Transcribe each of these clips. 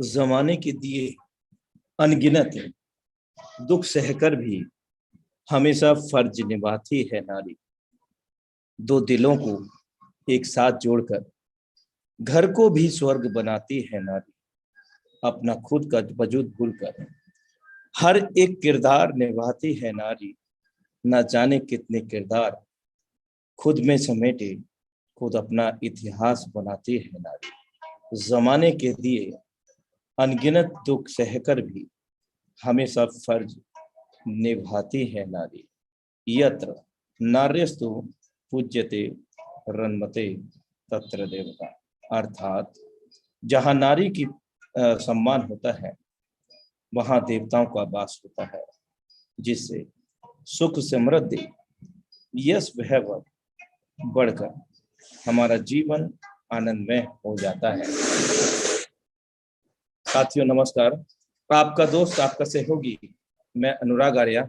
जमाने के दिए अनगिनत दुख सहकर भी हमेशा फर्ज निभाती है नारी। दो दिलों को एक साथ जोड़कर घर को भी स्वर्ग बनाती है नारी। अपना खुद का वजूद भूलकर हर एक किरदार निभाती है नारी। न जाने कितने किरदार खुद में समेटे खुद अपना इतिहास बनाती है नारी। जमाने के दिए अनगिनत दुख सहकर भी हमेशा फर्ज निभाती है नारी। यत्र नार्यस्तु पूज्यते रन्मते तत्र देवता। अर्थात जहाँ नारी की सम्मान होता है वहाँ देवताओं का वास होता है, जिससे सुख समृद्धि यश वैभव बढ़कर हमारा जीवन आनंदमय हो जाता है। साथियों नमस्कार, आपका दोस्त आपका सहयोगी मैं अनुराग आर्या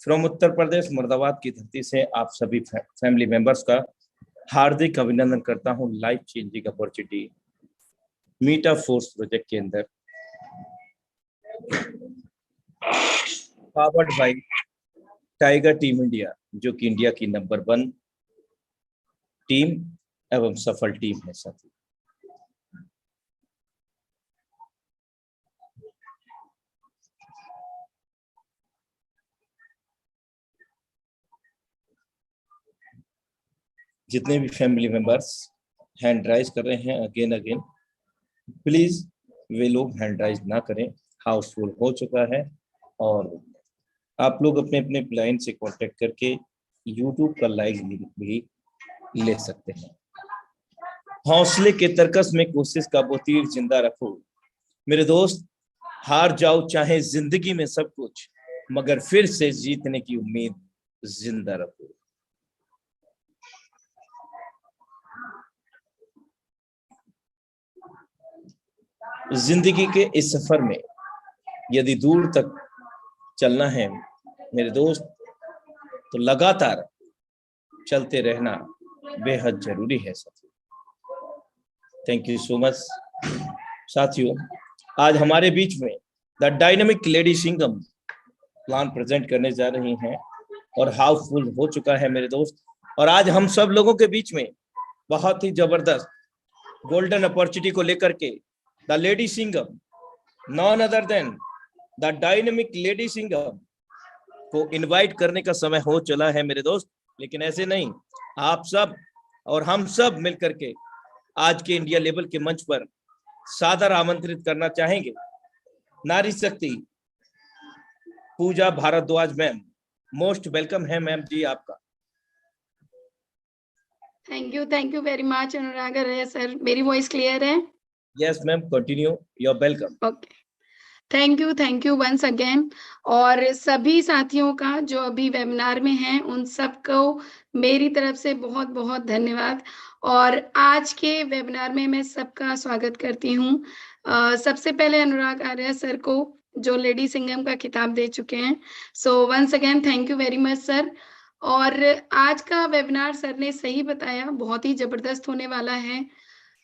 फ्रॉम उत्तर प्रदेश मुर्दाबाद की धरती से आप सभी फैमिली मेंबर्स का हार्दिक अभिनंदन करता हूं life changing opportunity meta force project के अंदर powered by tiger team India, जो कि इंडिया की नंबर 1 टीम एवं सफल टीम है। साथी जितने भी फैमिली मेंबर्स हैंड राइज कर रहे हैं अगेन प्लीज वे लोग हैंड राइज ना करें, हाउसफुल हो चुका है। और आप लोग अपने अपने लाइन से कांटेक्ट करके यूट्यूब का लाइव भी ले सकते हैं। हौसले के तरकस में कोशिश का वो तीर जिंदा रखो मेरे दोस्त। हार जाओ चाहे जिंदगी में सब कुछ, मगर फिर से जीतने की उम्मीद जिंदा रखो। जिंदगी के इस सफर में यदि दूर तक चलना है मेरे दोस्त, तो लगातार चलते रहना बेहद जरूरी है साथियों। Thank you so much. साथियों आज हमारे बीच में the dynamic lady Singham plan present करने जा रही हैं और हाउसफुल हो चुका है मेरे दोस्त। और आज हम सब लोगों के बीच में बहुत ही जबरदस्त गोल्डन अपॉर्चुनिटी को लेकर के the lady Singham, none other than the dynamic lady Singham को इनवाइट करने का समय हो चला है मेरे दोस्त। लेकिन ऐसे नहीं, आप सब और हम सब मिलकर के आज के इंडिया लेवल के मंच पर सादर आमंत्रित करना चाहेंगे नारी शक्ति Pooja Bharadwaj ma'am. Most welcome है मैम जी आपका। Thank you very much Anurag Arya sir. मेरी वॉइस क्लियर है? Yes ma'am, continue, you are welcome. Okay, thank you once again. और सभी साथियों का जो अभी वेबिनार में हैं उन सबको मेरी तरफ से बहुत बहुत धन्यवाद। और आज के वेबिनार में मैं सबका स्वागत करती हूँ। सबसे पहले अनुराग आर्या सर को जो लेडी सिंघम का खिताब दे चुके हैं, so once again thank you very much sir. और आज का वेबिनार सर ने सही बताया, बहुत ही जबरदस्त होने वाला है।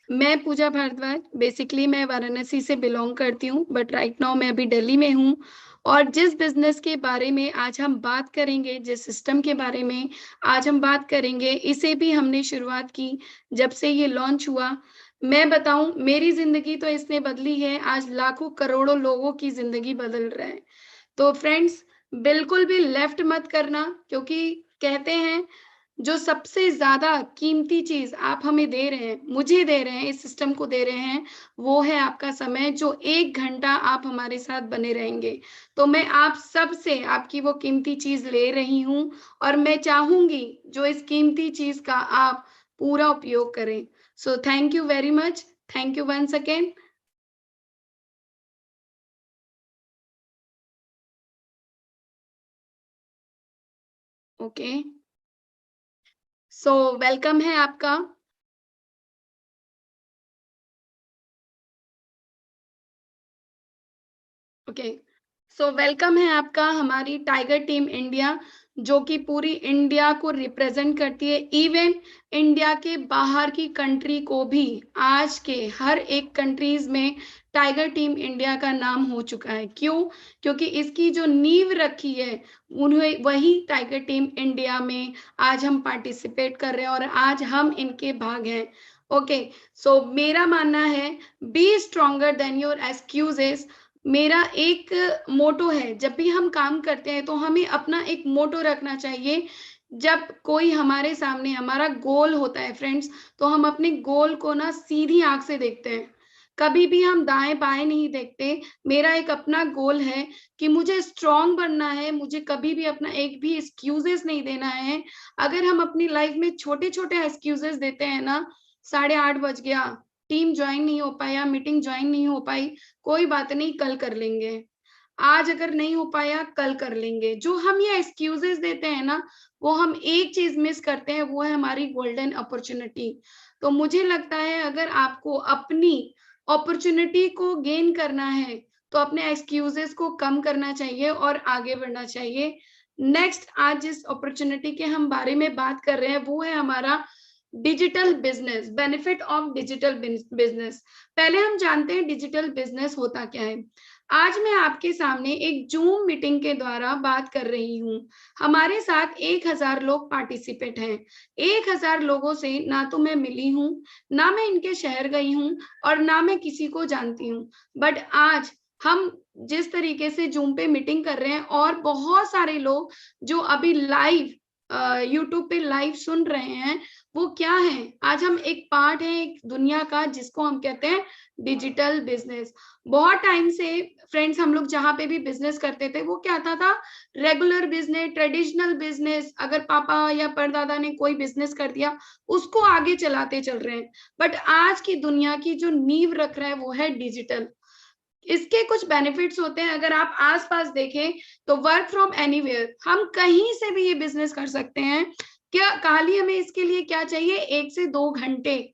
मैं पूजा भारद्वाज, बेसिकली मैं वाराणसी से बिलोंग करती हूँ, बट राइट नाउ मैं अभी दिल्ली में हूँ। और जिस बिजनेस के बारे में आज हम बात करेंगे, जिस सिस्टम के बारे में आज हम बात करेंगे, इसे भी हमने शुरुआत की जब से ये लॉन्च हुआ। मैं बताऊं, मेरी जिंदगी तो इसने बदली है, आज लाखों करोड़ों लोगों की जिंदगी बदल रहा है। तो फ्रेंड्स बिल्कुल भी लेफ्ट मत करना, क्योंकि कहते हैं जो सबसे ज्यादा कीमती चीज आप हमें दे रहे हैं, मुझे दे रहे हैं, इस सिस्टम को दे रहे हैं, वो है आपका समय, जो 1 घंटा आप हमारे साथ बने रहेंगे। तो मैं आप सब से आपकी वो कीमती चीज ले रही हूं और मैं चाहूंगी जो इस कीमती चीज का आप पूरा उपयोग करें। So thank you very much, thank you once again. Okay, so welcome है आपका। ओके, सो वेलकम है आपका हमारी टाइगर टीम इंडिया, जो कि पूरी इंडिया को रिप्रेजेंट करती है। इवन इंडिया के बाहर की कंट्री को भी आज के हर एक कंट्रीज में टाइगर टीम इंडिया का नाम हो चुका है। क्यों? क्योंकि इसकी जो नींव रखी है उन्हें वही टाइगर टीम इंडिया में आज हम पार्टिसिपेट कर रहे हैं और आज हम इनके भाग हैं। ओके, सो मेरा मानना है B stronger than your excuses. मेरा एक मोटो है, जब भी हम काम करते हैं तो हमें अपना एक मोटो रखना चाहिए। जब कोई हमारे सामने हमारा गोल होता है फ्रेंड्स, तो हम अपने गोल को ना सीधी आंख से देखते हैं, कभी भी हम दाएं बाएं नहीं देखते। मेरा एक अपना गोल है कि मुझे स्ट्रांग बनना है, मुझे कभी भी अपना एक भी एक्सक्यूजेस नहीं देना है। अगर हम अपनी लाइफ में छोटे छोटे एक्सक्यूजेस देते हैं ना, 8:30 बज गया, टीम ज्वाइन नहीं हो पाया, मीटिंग ज्वाइन नहीं हो पाई, कोई बात नहीं, कल कर लेंगे, आज अगर नहीं हो पाया कल कर लेंगे, जो हम ये एक्सक्यूजेस देते हैं ना, वो हम एक चीज मिस करते हैं, वो है हमारी गोल्डन अपॉर्चुनिटी। तो मुझे लगता है अगर आपको अपनी अपॉर्चुनिटी को गेन करना है तो अपने एक्सक्यूजेस को कम करना चाहिए और आगे बढ़ना चाहिए। नेक्स्ट, आज जिस अपॉर्चुनिटी के हम बारे में बात कर रहे हैं वो है हमारा digital business, benefit of digital business. पहले हम जानते हैं डिजिटल बिजनेस होता क्या है। आज मैं आपके सामने एक जूम मीटिंग के द्वारा बात कर रही हूँ। हमारे साथ 1000 लोग पार्टिसिपेट हैं। 1000 लोगों से ना तो मैं मिली हूँ, ना मैं इनके शहर गई हूँ और ना मैं किसी को जानती हूँ, बट आज हम जिस तरीके से जूम पे मीटिंग कर रहे हैं और बहुत सारे लोग जो अभी लाइव यूट्यूब पे लाइव सुन रहे हैं, वो क्या है, आज हम एक पार्ट है एक दुनिया का जिसको हम कहते हैं डिजिटल बिजनेस। बहुत टाइम से फ्रेंड्स हम लोग जहां पे भी बिजनेस करते थे वो क्या आता था, रेगुलर बिजनेस, ट्रेडिशनल बिजनेस। अगर पापा या परदादा ने कोई बिजनेस कर दिया उसको आगे चलाते चल रहे हैं, बट आज की दुनिया की जो नींव रख रहा है वो है डिजिटल। इसके कुछ बेनिफिट्स होते हैं, अगर आप आसपास देखें तो वर्क फ्रॉम एनीवेयर, हम कहीं से भी ये बिजनेस कर सकते हैं। क्या खाली हमें इसके लिए क्या चाहिए, 1 से 2 घंटे।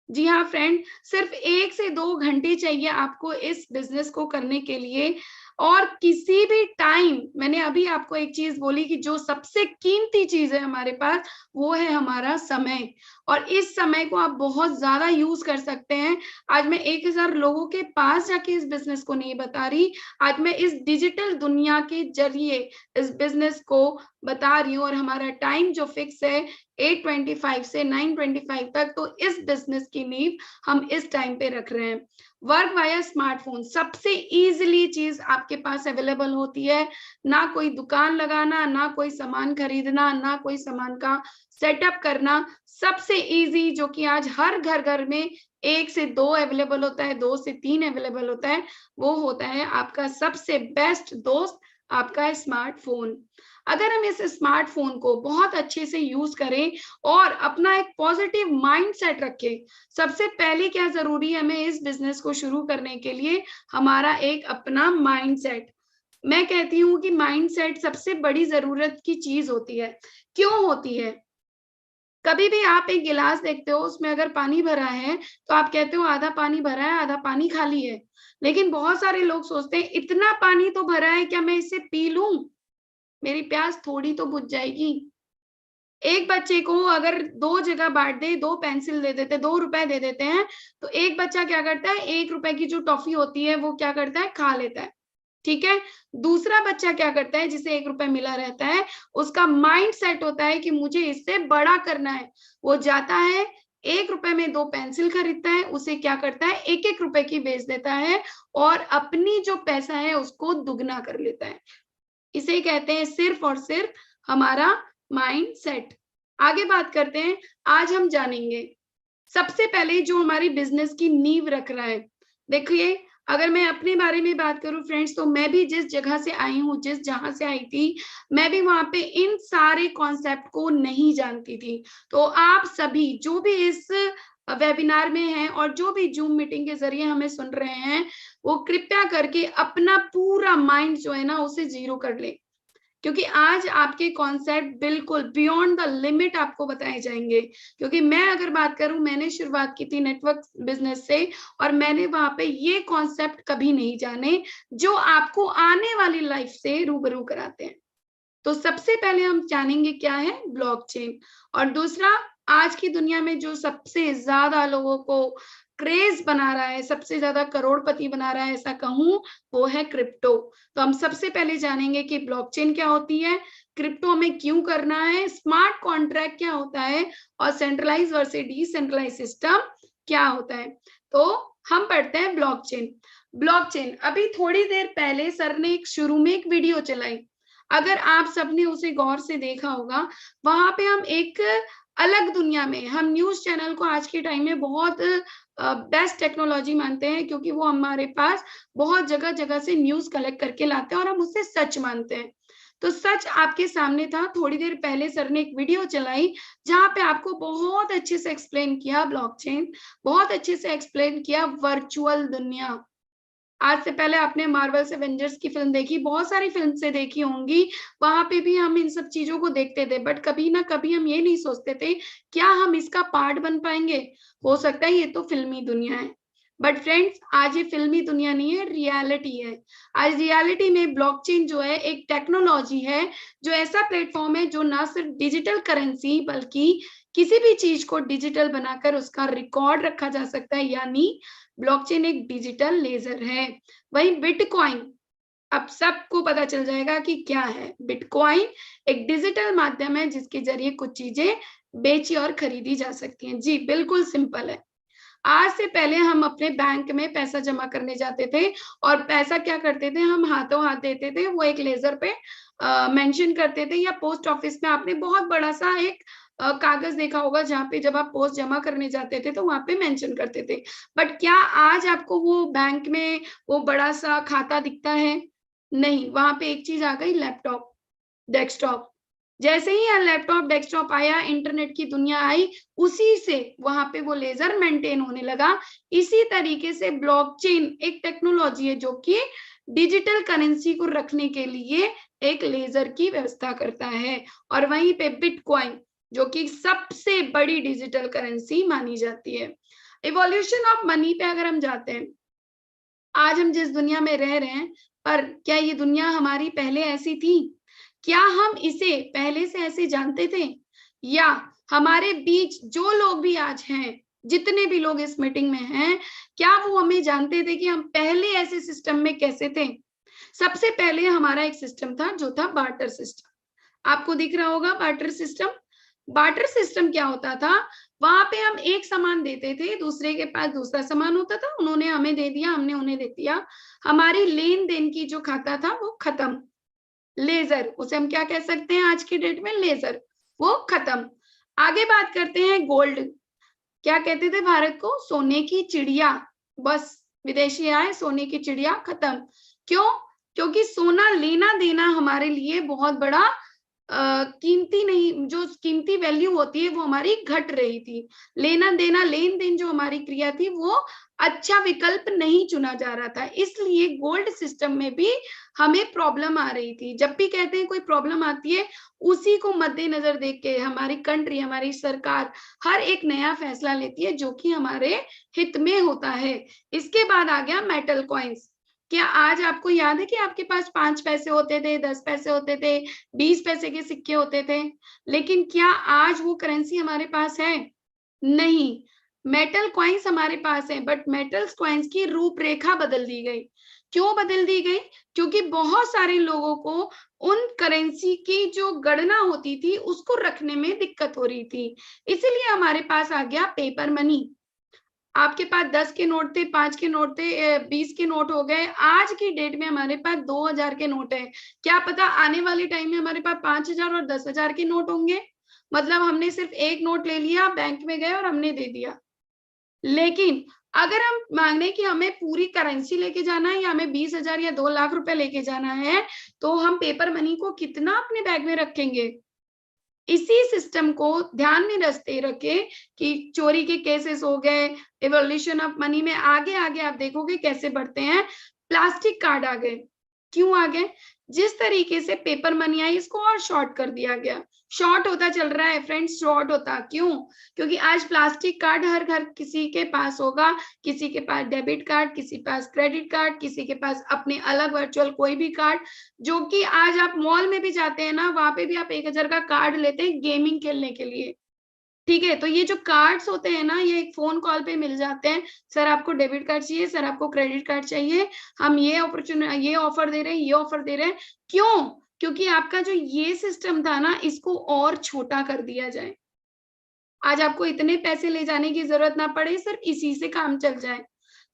जी हाँ फ्रेंड, सिर्फ 1 से 2 घंटे चाहिए आपको इस बिजनेस को करने के लिए। और किसी भी टाइम, मैंने अभी आपको एक चीज बोली कि जो सबसे कीमती चीज है हमारे पास वो है हमारा समय, और इस समय को आप बहुत ज्यादा यूज कर सकते हैं। आज मैं 1000 लोगों के पास जाके इस बिजनेस को नहीं बता रही, आज मैं इस डिजिटल दुनिया के जरिए इस बिजनेस को बता रही हूँ। और हमारा टाइम जो फिक्स है 8:25 से 9:25 तक, तो इस बिजनेस की नींव हम इस टाइम पे रख रहे हैं। वर्क वाया स्मार्टफोन, सबसे इजीली चीज आपके पास अवेलेबल होती है, ना कोई दुकान लगाना, ना कोई सामान खरीदना, ना कोई सामान का सेटअप करना। सबसे इजी जो कि आज हर घर घर में 1 से 2 अवेलेबल होता है, 2 से 3 अवेलेबल होता है, वो होता है आपका सबसे बेस्ट दोस्त, आपका स्मार्टफोन। अगर हम इस स्मार्टफोन को बहुत अच्छे से यूज करें और अपना एक पॉजिटिव माइंडसेट रखें, सबसे पहले क्या जरूरी है हमें इस बिजनेस को शुरू करने के लिए, हमारा एक अपना माइंडसेट। मैं कहती हूँ कि माइंडसेट सबसे बड़ी जरूरत की चीज होती है। क्यों होती है? कभी भी आप एक गिलास देखते हो, उसमें अगर पानी भरा है तो आप कहते हो आधा पानी भरा है आधा पानी खाली है, लेकिन बहुत सारे लोग सोचते हैं इतना पानी तो भरा है, क्या मैं इसे पी लूं, मेरी प्यास थोड़ी तो बुझ जाएगी। एक बच्चे को अगर 2 जगह बांट दे, 2 पेंसिल दे देते, 2 रुपए दे देते हैं, तो एक बच्चा क्या करता है, 1 रुपए की जो टॉफी होती है वो क्या करता है, खा लेता है। ठीक है, दूसरा बच्चा क्या करता है, जिसे 1 रुपए मिला रहता है, उसका माइंड सेट होता है कि मुझे इससे बड़ा करना है। वो जाता है 1 रुपए में 2 पेंसिल खरीदता है, उसे क्या करता है 1-1 रुपए की बेच देता है और अपनी जो पैसा है उसको दुगना कर लेता है। इसे कहते हैं सिर्फ और सिर्फ हमारा माइंड सेट। आगे बात करते हैं, आज हम जानेंगे सबसे पहले जो हमारी बिजनेस की नींव रख रहा है। देखिए, अगर मैं अपने बारे में बात करूं फ्रेंड्स, तो मैं भी जिस जगह से आई हूँ, जिस जहां से आई थी, मैं भी वहां पे इन सारे कॉन्सेप्ट को नहीं जानती थी। तो आप सभी जो भी इस वेबिनार में हैं और जो भी जूम मीटिंग के जरिए हमें सुन रहे हैं, वो कृपया करके अपना पूरा माइंड जो है ना उसे जीरो कर ले, क्योंकि आज आपके कॉन्सेप्ट बिल्कुल बियॉन्ड द लिमिट आपको बताए जाएंगे। क्योंकि मैं अगर बात करूं, मैंने शुरुआत की थी नेटवर्क बिजनेस से और मैंने वहां पे ये कॉन्सेप्ट कभी नहीं जाने जो आपको आने वाली लाइफ से रूबरू कराते हैं। तो सबसे पहले हम जानेंगे क्या है ब्लॉकचेन, और दूसरा आज की दुनिया में जो सबसे ज्यादा लोगों को क्रेज बना रहा है, सबसे ज्यादा करोड़पति बना रहा है, ऐसा कहूं वो है क्रिप्टो। तो हम सबसे पहले जानेंगे कि ब्लॉकचेन क्या होती है, क्रिप्टो हमें क्यों करना है, स्मार्ट कॉन्ट्रैक्ट क्या होता है, और सेंट्रलाइज वर्सेस डिसेंट्रलाइज सिस्टम क्या होता है। तो हम पढ़ते हैं ब्लॉकचेन। ब्लॉकचेन अभी थोड़ी देर पहले सर ने एक शुरू में एक वीडियो चलाई, अगर आप सबने उसे गौर से देखा होगा, वहां पे हम एक अलग दुनिया में, हम न्यूज चैनल को आज के टाइम में बहुत बेस्ट टेक्नोलॉजी मानते हैं, क्योंकि वो हमारे पास बहुत जगह जगह से न्यूज कलेक्ट करके लाते हैं और हम उससे सच मानते हैं। तो सच आपके सामने था। थोड़ी देर पहले सर ने एक वीडियो चलाई जहां पे आपको बहुत अच्छे से एक्सप्लेन किया ब्लॉकचेन, बहुत अच्छे से एक्सप्लेन किया वर्चुअल दुनिया। आज से पहले आपने मार्वल्स एवेंजर्स की फिल्म देखी, बहुत सारी फिल्म से देखी होंगी, वहां पे भी हम इन सब चीजों को देखते थे, बट कभी ना कभी हम ये नहीं सोचते थे क्या हम इसका पार्ट बन पाएंगे। हो सकता है ये तो फिल्मी दुनिया है, बट फ्रेंड्स आज ये फिल्मी दुनिया नहीं है, रियलिटी है। आज रियलिटी में ब्लॉकचेन जो है एक टेक्नोलॉजी है, जो ऐसा प्लेटफॉर्म है जो ना सिर्फ डिजिटल करेंसी बल्कि किसी भी चीज को डिजिटल बनाकर उसका रिकॉर्ड रखा जा सकता है, यानी ब्लॉकचेन एक डिजिटल लेजर है। वही बिटकॉइन, अब सबको पता चल जाएगा कि क्या है बिटकॉइन। एक डिजिटल माध्यम है जिसके जरिए कुछ चीजें बेची और खरीदी जा सकती हैं। जी बिल्कुल सिंपल है। आज से पहले हम अपने बैंक में पैसा जमा करने जाते थे और पैसा क्या करते थे, हम हाथों हाथ देते थे, वो एक लेजर पे मेंशन करते थे, या पोस्ट ऑफिस में आपने बहुत बड़ा सा एक कागज देखा होगा जहां पे जब आप पोस्ट जमा करने जाते थे तो वहां पे मेंशन करते थे। बट क्या आज आपको वो बैंक में वो बड़ा सा खाता दिखता है? नहीं, वहां पे एक चीज आ गई, लैपटॉप, डेस्कटॉप। जैसे ही यहाँ लैपटॉप डेस्कटॉप आया, इंटरनेट की दुनिया आई, उसी से वहां पे वो लेजर मेंटेन होने लगा। इसी तरीके से ब्लॉकचेन एक टेक्नोलॉजी है जो कि डिजिटल करेंसी को रखने के लिए एक लेजर की व्यवस्था करता है। और वहीं पे बिटकॉइन जो कि सबसे बड़ी डिजिटल करेंसी मानी जाती है। इवोल्यूशन ऑफ मनी पे अगर हम जाते हैं, आज हम जिस दुनिया में रह रहे हैं, पर क्या ये दुनिया हमारी पहले ऐसी थी? क्या हम इसे पहले से ऐसे जानते थे? या हमारे बीच जो लोग भी आज हैं, जितने भी लोग इस मीटिंग में हैं, क्या वो हमें जानते थे कि हम पहले ऐसे सिस्टम में कैसे थे? सबसे पहले हमारा एक सिस्टम था जो था बार्टर सिस्टम। आपको दिख रहा होगा बार्टर सिस्टम। बार्टर सिस्टम क्या होता था? वहां पे हम एक सामान देते थे, दूसरे के पास दूसरा सामान होता था, उन्होंने हमें दे दिया, हमने उन्हें दे दिया, हमारी लेन देन की जो खाता था वो खत्म। लेजर, उसे हम क्या कह सकते हैं आज की डेट में? लेजर, वो खत्म। आगे बात करते हैं गोल्ड। क्या कहते थे भारत को? सोने की चिड़िया। बस विदेशी आए, सोने की चिड़िया खत्म। क्यों? क्योंकि सोना लेना देना हमारे लिए बहुत बड़ा कीमती नहीं, जो कीमती वैल्यू होती है वो हमारी घट रही थी। लेना देना, लेन देन जो हमारी क्रिया थी वो अच्छा विकल्प नहीं चुना जा रहा था, इसलिए गोल्ड सिस्टम में भी हमें प्रॉब्लम आ रही थी। जब भी कहते हैं कोई प्रॉब्लम आती है, उसी को मद्देनजर देख के हमारी कंट्री, हमारी सरकार हर एक नया फैसला लेती है जो कि हमारे हित में होता है। इसके बाद आ गया मेटल कॉइन्स। क्या आज आपको याद है कि आपके पास 5 पैसे होते थे, 10 पैसे होते थे, 20 पैसे के सिक्के होते थे? लेकिन क्या आज वो करेंसी हमारे पास है? नहीं। मेटल कॉइन्स हमारे पास है, बट मेटल कॉइन्स की रूपरेखा बदल दी गई। क्यों बदल दी गई? क्योंकि बहुत सारे लोगों को उन करेंसी की जो गणना होती थी उसको रखने में दिक्कत हो रही थी, इसीलिए हमारे पास आ गया पेपर मनी। आपके पास 10 के नोट थे, 5 के नोट थे, 20 के नोट हो गए, आज की डेट में हमारे पास 2000 के नोट है। क्या पता आने वाले टाइम में हमारे पास 5000 और 10,000 के नोट होंगे। मतलब हमने सिर्फ एक नोट ले लिया, बैंक में गए और हमने दे दिया। लेकिन अगर हम मांगे कि हमें पूरी करेंसी लेके जाना है या हमें 20,000 या 2 लाख रुपए लेके जाना है, तो हम पेपर मनी को कितना अपने बैग में रखेंगे? इसी सिस्टम को ध्यान में रखे कि चोरी के केसेस हो गए, इवोल्यूशन ऑफ मनी में आगे आगे आप देखोगे कैसे बढ़ते हैं। प्लास्टिक कार्ड आ गए। क्यों आ गए? जिस तरीके से पेपर मनी आई, इसको और शॉर्ट कर दिया गया। शॉर्ट होता चल रहा है फ्रेंड्स, शॉर्ट होता क्यों? क्योंकि आज प्लास्टिक कार्ड हर घर किसी के पास होगा, किसी के पास डेबिट कार्ड, किसी के पास क्रेडिट कार्ड, किसी के पास अपने अलग वर्चुअल कोई भी कार्ड, जो कि आज आप मॉल में भी जाते हैं ना, वहां पे भी आप 1000 का कार्ड लेते हैं गेमिंग खेलने के लिए। ठीक है, तो ये जो कार्ड्स होते हैं ना, ये एक फोन कॉल पे मिल जाते हैं। सर आपको डेबिट कार्ड चाहिए, सर आपको क्रेडिट कार्ड चाहिए, हम ये अपॉर्चुनिटी, ये ऑफर दे रहे हैं, ये ऑफर दे रहे हैं। क्यों? क्योंकि आपका जो ये सिस्टम था ना, इसको और छोटा कर दिया जाए। आज आपको इतने पैसे ले जाने की जरूरत ना पड़े, सिर्फ इसी से काम चल जाए।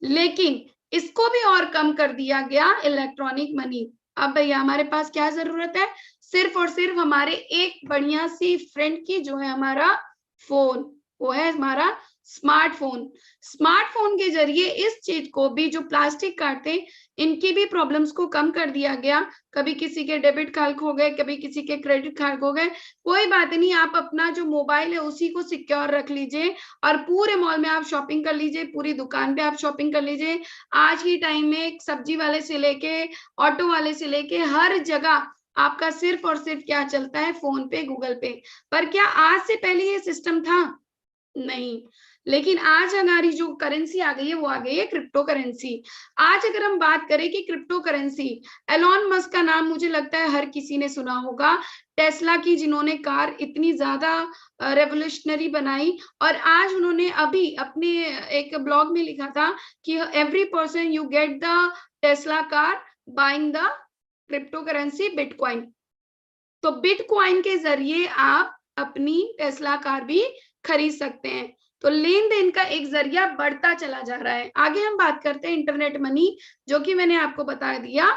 लेकिन इसको भी और कम कर दिया गया, इलेक्ट्रॉनिक मनी। अब भैया हमारे पास क्या जरूरत है? सिर्फ और सिर्फ हमारे एक बढ़िया सी फ्रेंड की, जो है हमारा फोन, वो है हमारा स्मार्टफोन। स्मार्टफोन के जरिए इस चीज को भी, जो प्लास्टिक कार्ड थे, इनकी भी प्रॉब्लम्स को कम कर दिया गया। कभी किसी के डेबिट कार्ड खो गए, कभी किसी के क्रेडिट कार्ड खो गए, कोई बात नहीं, आप अपना जो मोबाइल है उसी को सिक्योर रख लीजिए और पूरे मॉल में आप शॉपिंग कर लीजिए, पूरी दुकान पे आप शॉपिंग कर लीजिए। आज की टाइम में सब्जी वाले से लेके ऑटो वाले से लेके हर जगह आपका सिर्फ और सिर्फ क्या चलता है? फोन पे, गूगल पे। पर क्या आज से पहले ये सिस्टम था? नहीं। लेकिन आज हमारी जो करेंसी आ गई है, वो आ गई है क्रिप्टो करेंसी। आज अगर हम बात करें कि क्रिप्टो करेंसी, एलॉन मस्क का नाम मुझे लगता है हर किसी ने सुना होगा। टेस्ला की जिन्होंने कार इतनी ज्यादा रेवोल्यूशनरी बनाई, और आज उन्होंने अभी अपने एक ब्लॉग में लिखा था कि every person you get the Tesla car buying the crypto currency bitcoin. तो बिटकॉइन के जरिए आप अपनी टेस्ला कार भी खरीद सकते हैं। तो लेन देन का एक जरिया बढ़ता चला जा रहा है। आगे हम बात करते हैं इंटरनेट मनी, जो कि मैंने आपको बता दिया,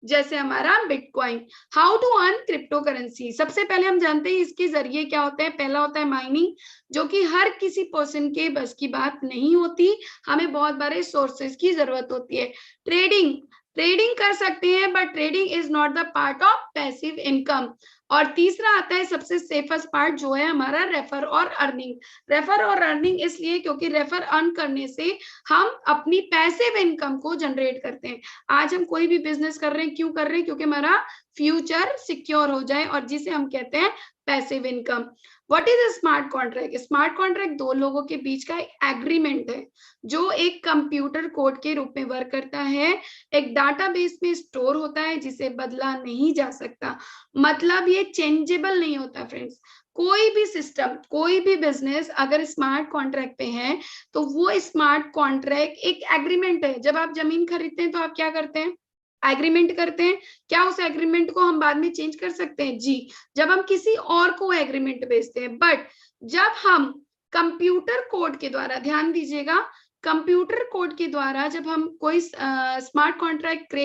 जैसे हमारा bitcoin. How to earn cryptocurrency. सबसे पहले हम जानते हैं इसके जरिए क्या होता है। पहला होता है माइनिंग, जो कि हर किसी पर्सन के बस की बात नहीं होती, हमें बहुत बड़े सोर्सेज की जरूरत होती है। ट्रेडिंग, ट्रेडिंग कर सकते हैं, but trading is not the part of passive income. और तीसरा आता है सबसे सेफेस्ट पार्ट, जो है हमारा रेफर और अर्निंग। रेफर और अर्निंग इसलिए क्योंकि रेफर अर्न करने से हम अपनी पैसिव इनकम को जनरेट करते हैं। आज हम कोई भी बिजनेस कर रहे हैं, क्यों कर रहे हैं? क्योंकि हमारा फ्यूचर सिक्योर हो जाए, और जिसे हम कहते हैं passive income. What is a smart contract? Smart contract दो लोगों के बीच का एग्रीमेंट है, जो एक कंप्यूटर कोड के रूप में वर्क करता है, एक डाटाबेस में स्टोर होता है, जिसे बदला नहीं जा सकता। मतलब ये चेंजेबल नहीं होता फ्रेंड्स। कोई भी सिस्टम, कोई भी बिजनेस अगर स्मार्ट कॉन्ट्रैक्ट पे है, तो वो स्मार्ट कॉन्ट्रैक्ट एक एग्रीमेंट है। जब आप जमीन खरीदते हैं तो आप क्या करते हैं? एग्रीमेंट करते हैं। क्या उस एग्रीमेंट को हम बाद में चेंज कर सकते हैं? जी। जब हम किसी और को एग्रीमेंट भेजते हैं। बट जब हम कंप्यूटर कोड के द्वारा, ध्यान दीजिएगा, कंप्यूटर कोड के द्वारा जब हम कोई स्मार्ट कॉन्ट्रैक्ट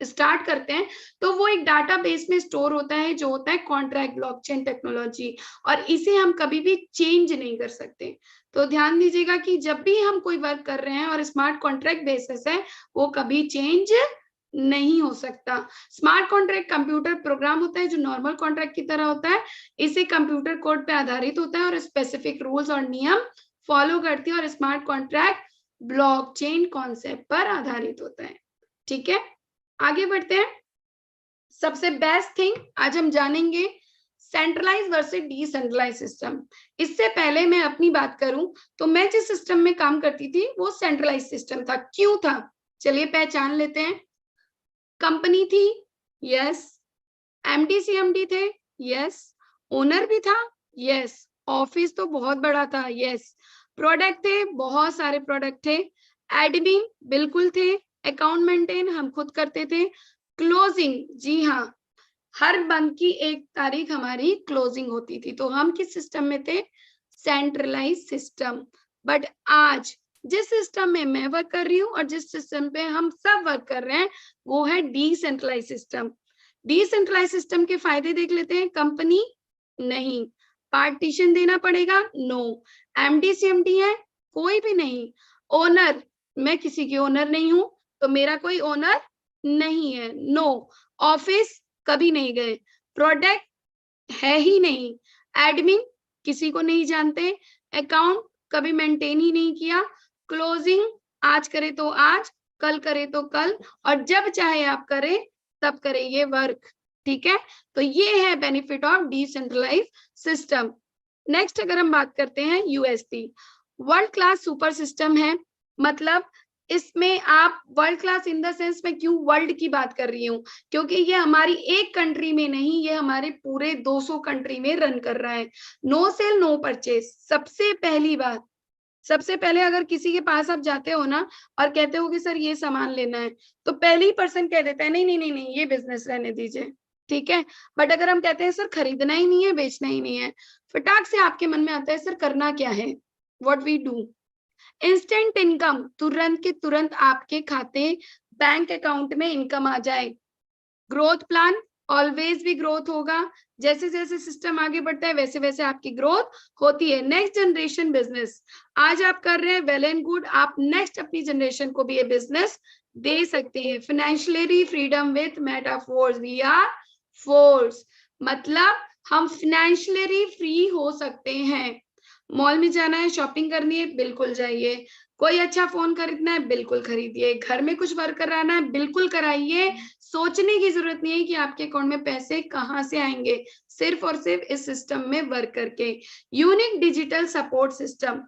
स्टार्ट करते हैं, तो वो एक डाटाबेस में स्टोर होता है, जो होता है कॉन्ट्रैक्ट ब्लॉकचेन टेक्नोलॉजी, और इसे हम कभी भी चेंज नहीं कर सकते। तो ध्यान दीजिएगा कि जब भी हम कोई वर्क कर रहे हैं और स्मार्ट कॉन्ट्रैक्ट बेसिस है, वो कभी चेंज नहीं हो सकता। स्मार्ट कॉन्ट्रैक्ट कंप्यूटर प्रोग्राम होता है, जो नॉर्मल कॉन्ट्रैक्ट की तरह होता है। इसे कंप्यूटर कोड पे आधारित होता है और स्पेसिफिक रूल्स और नियम फॉलो करती है, और स्मार्ट कॉन्ट्रैक्ट ब्लॉकचेन कॉन्सेप्ट पर आधारित होता है। ठीक है, आगे बढ़ते हैं। सबसे बेस्ट थिंग आज हम जानेंगे सेंट्रलाइज वर्सेस डिसेंट्रलाइज सिस्टम। इससे पहले मैं अपनी बात करूं, तो मैं जिस सिस्टम में काम करती थी वो सेंट्रलाइज सिस्टम था। क्यों था? चलिए पहचान लेते हैं। कंपनी थी, यस। एमडी सीएमडी थे, यस। ओनर भी था, यस। ऑफिस तो बहुत बड़ा था, यस। प्रोडक्ट थे, बहुत सारे प्रोडक्ट थे। एडमिन बिल्कुल थे। अकाउंट मेंटेन हम खुद करते थे। क्लोजिंग, जी हाँ, हर बंद की एक तारीख हमारी क्लोजिंग होती थी। तो हम किस सिस्टम में थे? Centralise system. बट आज जिस सिस्टम में मैं वर्क कर रही हूँ और जिस सिस्टम पे हम सब वर्क कर रहे हैं, वो है डिसेंट्रलाइज सिस्टम। डिसेंट्रलाइज सिस्टम के फायदे देख लेते हैं। कंपनी नहीं, पार्टीशन देना पड़ेगा, नो। एमडी सीएमडी है, कोई भी नहीं। ओनर, मैं किसी की ओनर नहीं हूं, तो मेरा कोई ओनर नहीं है, नो। ऑफिस कभी नहीं गए। प्रोडक्ट है ही नहीं। एडमिन किसी को नहीं जानते। अकाउंट कभी मेंटेन ही नहीं किया। क्लोजिंग आज करे तो आज, कल करे तो कल, और जब चाहे आप करें तब करें ये वर्क। ठीक है, तो ये है benefit of decentralize system. Next अगर हम बात करते हैं UST, world class super system है। मतलब इसमें आप world class in the sense में क्यों वर्ल्ड की बात कर रही हूँ, क्योंकि ये हमारी एक कंट्री में नहीं, ये हमारे पूरे 200 कंट्री में रन कर रहा है। नो सेल नो परचेज, सबसे पहली बात, सबसे पहले अगर किसी के पास आप जाते हो ना और कहते हो कि सर ये सामान लेना है, तो पहले ही पर्सन कह देता है नहीं नहीं नहीं नहीं, ये बिजनेस रहने दीजिए, ठीक है। बट अगर हम कहते हैं सर खरीदना ही नहीं है, बेचना ही नहीं है, फटाक से आपके मन में आता है सर करना क्या है, what we do. Instant income, तुरंत के तुरंत आपके खाते बैंक अकाउंट में इनकम आ जाए। ग्रोथ प्लान, ऑलवेज भी ग्रोथ होगा, जैसे जैसे सिस्टम आगे बढ़ता है वैसे वैसे आपकी ग्रोथ होती है। नेक्स्ट जनरेशन बिजनेस, आज आप कर रहे हैं वेल एंड गुड, आप नेक्स्ट अपनी जनरेशन को भी ये बिजनेस दे सकते हैं। Financially freedom with Metaforce, we are force, मतलब हम फाइनेंशियली फ्री हो सकते हैं। मॉल में जाना है, शॉपिंग करनी है, बिल्कुल जाइए। कोई अच्छा फोन खरीदना है, बिल्कुल खरीदिए। घर में कुछ वर्क कराना है, बिल्कुल कराइए। सोचने की जरूरत नहीं है कि आपके अकाउंट में पैसे कहाँ से आएंगे, सिर्फ और सिर्फ इस सिस्टम में वर्क करके। यूनिक डिजिटल सपोर्ट सिस्टम,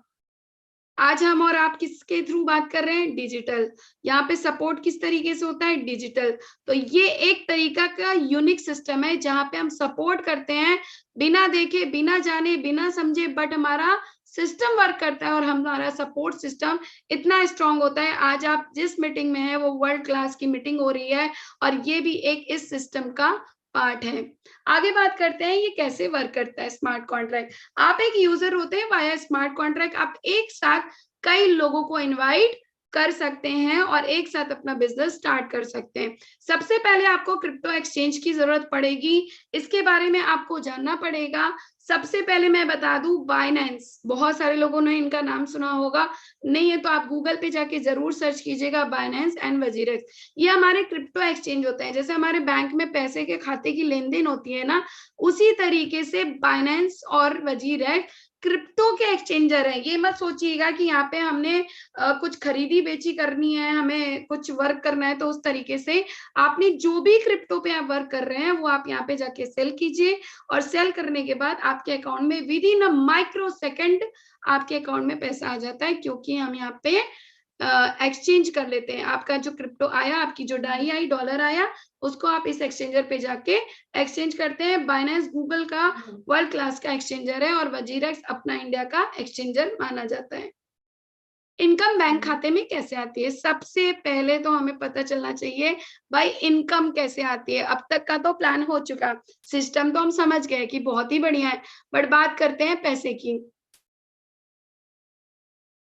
आज हम और आप किसके थ्रू बात कर रहे हैं, डिजिटल। यहाँ पे सपोर्ट किस तरीके से होता है, डिजिटल। तो ये एक तरीका का यूनिक सिस्टम है जहां पे हम सपोर्ट करते हैं, बिना देखे, बिना जाने, बिना समझे, बट हमारा सिस्टम वर्क करता है और हमारा सपोर्ट सिस्टम इतना स्ट्रांग होता है। आज आप जिस मीटिंग में है वो वर्ल्ड क्लास की मीटिंग हो रही है और ये भी एक इस सिस्टम का पार्ट है। आगे बात करते हैं ये कैसे वर्क करता है स्मार्ट कॉन्ट्रैक्ट। आप एक यूजर होते हैं, वाया स्मार्ट कॉन्ट्रैक्ट आप एक साथ कई लोगों को इनवाइट कर सकते हैं और एक साथ अपना बिजनेस स्टार्ट कर सकते हैं। सबसे पहले आपको क्रिप्टो एक्सचेंज की जरूरत पड़ेगी, इसके बारे में आपको जानना पड़ेगा। सबसे पहले मैं बता दूं, बाइनेंस, बहुत सारे लोगों ने इनका नाम सुना होगा, नहीं है तो आप गूगल पे जाके जरूर सर्च कीजिएगा बाइनेंस एंड वजीरेक्स। ये हमारे क्रिप्टो एक्सचेंज होते हैं, जैसे हमारे बैंक में पैसे के खाते की लेन देन होती है ना, उसी तरीके से बाइनेंस और वजीरेक्स क्रिप्टो के एक्सचेंजर है। ये मत सोचिएगा कि यहाँ पे हमने कुछ खरीदी बेची करनी है, हमें कुछ वर्क करना है, तो उस तरीके से आपने जो भी क्रिप्टो पे आप वर्क कर रहे हैं वो आप यहाँ पे जाके सेल कीजिए और सेल करने के बाद आपके अकाउंट में with in a micro second आपके अकाउंट में पैसा आ जाता है, क्योंकि हम यहाँ पे एक्सचेंज कर लेते हैं। आपका जो क्रिप्टो आया, आपकी जो डाई आई, डॉलर आया, उसको आप इस एक्सचेंजर पे जाके एक्सचेंज करते हैं। बाइनेंस गूगल का वर्ल्ड क्लास का एक्सचेंजर है और वजीरेक्स अपना इंडिया का एक्सचेंजर माना जाता है। इनकम बैंक खाते में कैसे आती है, सबसे पहले तो हमें पता चलना चाहिए भाई इनकम कैसे आती है। अब तक का तो प्लान हो चुका, सिस्टम तो हम समझ गए कि बहुत ही बढ़िया है, बट बात करते हैं पैसे की।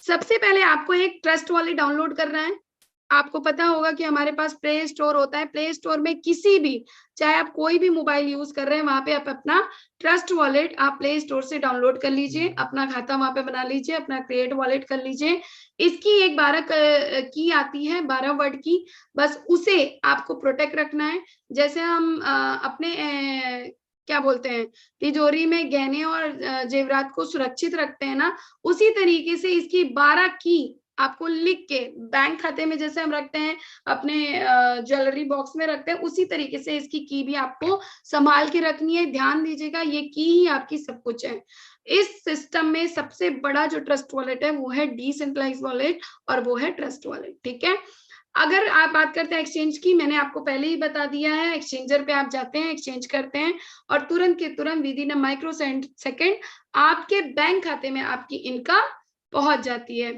सबसे पहले आपको एक ट्रस्ट वॉलेट डाउनलोड करना है। आपको पता होगा कि हमारे पास प्ले स्टोर होता है, प्ले स्टोर में किसी भी, चाहे आप कोई भी मोबाइल यूज कर रहे हैं, वहां पे आप अपना ट्रस्ट वॉलेट आप प्ले स्टोर से डाउनलोड कर लीजिए, अपना खाता वहां पे बना लीजिए, अपना क्रिएट वॉलेट कर लीजिए। इसकी एक 12 की आती है, 12 वर्ड की, बस उसे आपको प्रोटेक्ट रखना है। जैसे हम अपने क्या बोलते हैं, तिजोरी में गहने और जेवरात को सुरक्षित रखते हैं ना, उसी तरीके से इसकी 12 की आपको लिख के बैंक खाते में जैसे हम रखते हैं, अपने ज्वेलरी बॉक्स में रखते हैं, उसी तरीके से इसकी की भी आपको संभाल के रखनी है। ध्यान दीजिएगा, ये की ही आपकी सब कुछ है। इस सिस्टम में सबसे बड़ा जो ट्रस्ट वॉलेट है वो है डिसेंट्रलाइज्ड वॉलेट और वो है ट्रस्ट वॉलेट, ठीक है। अगर आप बात करते हैं एक्सचेंज की, मैंने आपको पहले ही बता दिया है, एक्सचेंजर पे आप जाते हैं, एक्सचेंज करते हैं और तुरंत के तुरंत with in a micro second आपके बैंक खाते में आपकी इनकम पहुंच जाती है।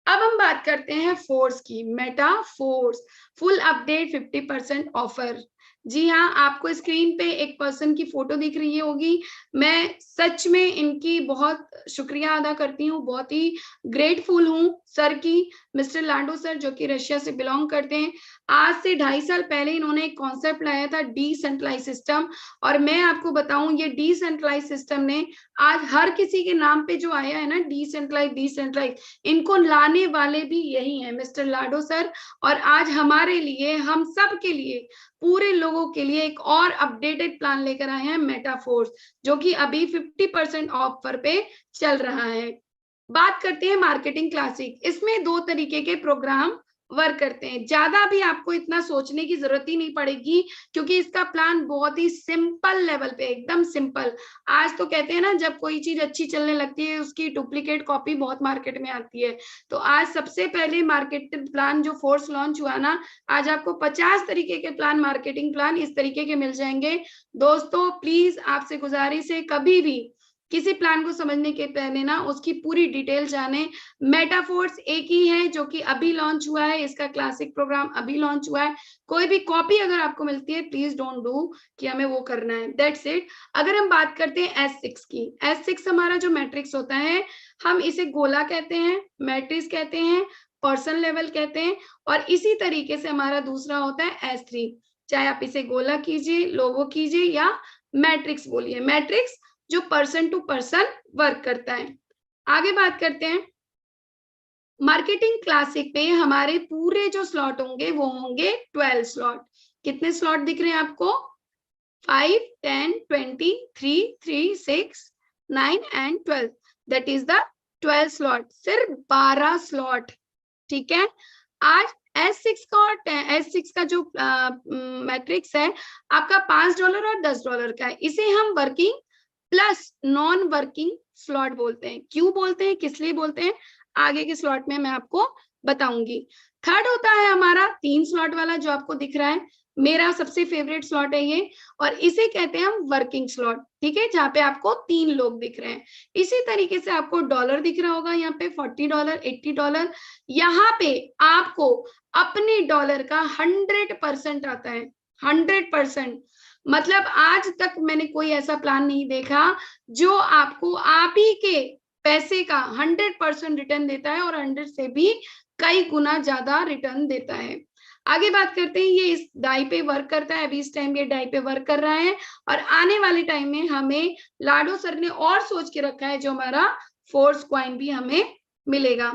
अब हम बात करते हैं फोर्स की, meta force full update 50% offer. जी हाँ, आपको स्क्रीन पे एक पर्सन की फोटो दिख रही होगी। मैं सच में इनकी बहुत शुक्रिया अदा करती हूँ, बहुत ही ग्रेटफुल हूँ सर की, मिस्टर लांडो सर, जो कि रशिया से बिलोंग करते हैं। आज से 2.5 साल पहले इन्होंने एक कॉन्सेप्ट लाया था, डिसेंट्रलाइज सिस्टम, और मैं आपको बताऊं ये डिसेंट्रलाइज सिस्टम ने आज हर किसी के नाम पे जो आया है ना, डिसेंट्रलाइज, इनको लाने वाले भी यही है, मिस्टर लाडो सर। और आज हमारे लिए, हम सब के लिए, पूरे लोगों के लिए एक और अपडेटेड प्लान लेकर आए हैं, मेटाफोर्स, जो कि अभी 50% ऑफर पे चल रहा है। बात करते हैं मार्केटिंग क्लासिक। इसमें 2 तरीके के प्रोग्राम वर्क करते हैं। ज्यादा भी आपको इतना सोचने की जरूरत ही नहीं पड़ेगी, क्योंकि इसका प्लान बहुत ही सिंपल लेवल पे, एकदम सिंपल। आज तो कहते हैं ना, जब कोई चीज अच्छी चलने लगती है उसकी डुप्लीकेट कॉपी बहुत मार्केट में आती है। तो आज सबसे पहले मार्केट प्लान जो फोर्स लॉन्च हुआ ना, आज आपको 50 तरीके के प्लान, मार्केटिंग प्लान इस तरीके के मिल जाएंगे। दोस्तों प्लीज आपसे गुजारिश है, कभी भी किसी प्लान को समझने के पहले ना उसकी पूरी डिटेल जाने। मेटाफोर्स एक ही है जो कि अभी लॉन्च हुआ है, इसका क्लासिक प्रोग्राम अभी लॉन्च हुआ है। कोई भी कॉपी अगर आपको मिलती है, प्लीज डोंट डू कि हमें वो करना है, दैट्स इट। अगर हम बात करते हैं S6 की, S6 हमारा जो मैट्रिक्स होता है, हम इसे गोला कहते हैं, मैट्रिक्स कहते हैं, पर्सन लेवल कहते हैं, और इसी तरीके से हमारा दूसरा होता है S3। चाहे आप इसे गोला कीजिए, लोगो कीजिए, या मैट्रिक्स बोलिए, मैट्रिक्स जो पर्सन टू पर्सन वर्क करता है। आगे बात करते हैं, मार्केटिंग क्लासिक पे हमारे पूरे जो स्लॉट होंगे वो होंगे 12 स्लॉट। कितने स्लॉट दिख रहे हैं आपको? 5, 10, 20, 3, 3, 6, 9 and 12, that is the 12 slot, सिर्फ 12 स्लॉट। ठीक है, आज S6 का और S6 का जो मैट्रिक्स है आपका $5 और $10 का है। इसे हम working plus non working slot बोलते हैं। क्यों बोलते हैं, किस लिए बोलते हैं, आगे के स्लॉट में मैं आपको बताऊंगी। थर्ड होता है हमारा 3 स्लॉट वाला जो आपको दिख रहा है, मेरा सबसे फेवरेट स्लॉट है ये, और इसे कहते हैं हम वर्किंग स्लॉट। ठीक है, जहाँ पे आपको 3 लोग दिख रहे हैं। इसी तरीके से आपको डॉलर दिख रहा होगा, यहाँ पे $40, $80। यहाँ पे आपको अपने डॉलर का 100% आता है, 100%। मतलब आज तक मैंने कोई ऐसा प्लान नहीं देखा जो आपको आप ही के पैसे का 100% रिटर्न देता है, और 100 से भी कई गुना ज्यादा रिटर्न देता है। आगे बात करते हैं, ये इस डाई पे वर्क करता है, अभी इस टाइम ये डाई पे वर्क कर रहा है, और आने वाले टाइम में हमें लाडो सर ने और सोच के रखा है, जो हमारा फोर्स कॉइन भी हमें मिलेगा।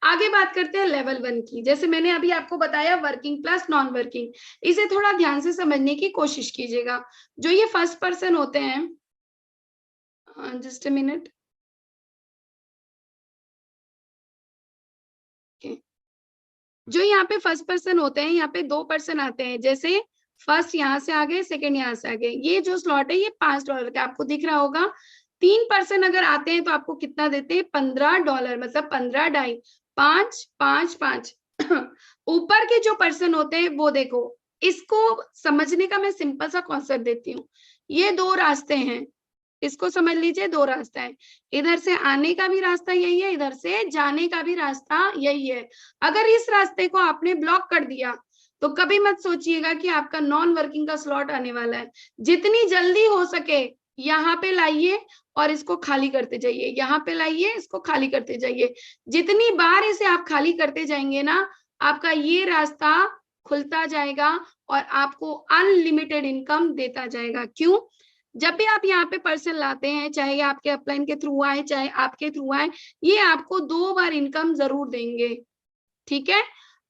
आगे बात करते हैं लेवल 1 की। जैसे मैंने अभी आपको बताया वर्किंग प्लस नॉन वर्किंग, इसे थोड़ा ध्यान से समझने की कोशिश कीजिएगा। जो ये फर्स्ट पर्सन होते हैं, जस्ट अ मिनट, जो यहाँ पे फर्स्ट पर्सन होते हैं, यहाँ पे 2 पर्सन आते हैं, जैसे फर्स्ट यहाँ से आ गए, सेकेंड यहाँ से आ गए। ये जो स्लॉट है ये $5 का आपको दिख रहा होगा। 3 पर्सन अगर आते हैं तो आपको कितना देते हैं? $15, मतलब 15 डाई, 5, 5, 5। ऊपर के जो पर्सन होते हैं वो देखो, इसको समझने का मैं सिंपल सा कॉन्सेप्ट देती हूँ। ये 2 रास्ते हैं, इसको समझ लीजिए, 2 रास्ता है। इधर से आने का भी रास्ता यही है, इधर से जाने का भी रास्ता यही है। अगर इस रास्ते को आपने ब्लॉक कर दिया तो कभी मत सोचिएगा कि आपका नॉन वर्किंग का स्लॉट आने वाला है। जितनी जल्दी हो सके यहाँ पे लाइए और इसको खाली करते जाइए, यहाँ पे लाइए, इसको खाली करते जाइए। जितनी बार इसे आप खाली करते जाएंगे ना, आपका ये रास्ता खुलता जाएगा और आपको अनलिमिटेड इनकम देता जाएगा। क्यों? जब भी आप यहाँ पे पर्सन लाते हैं, चाहे आपके अपलाइन के थ्रू आए, चाहे आपके थ्रू आए, ये आपको 2 बार इनकम जरूर देंगे। ठीक है,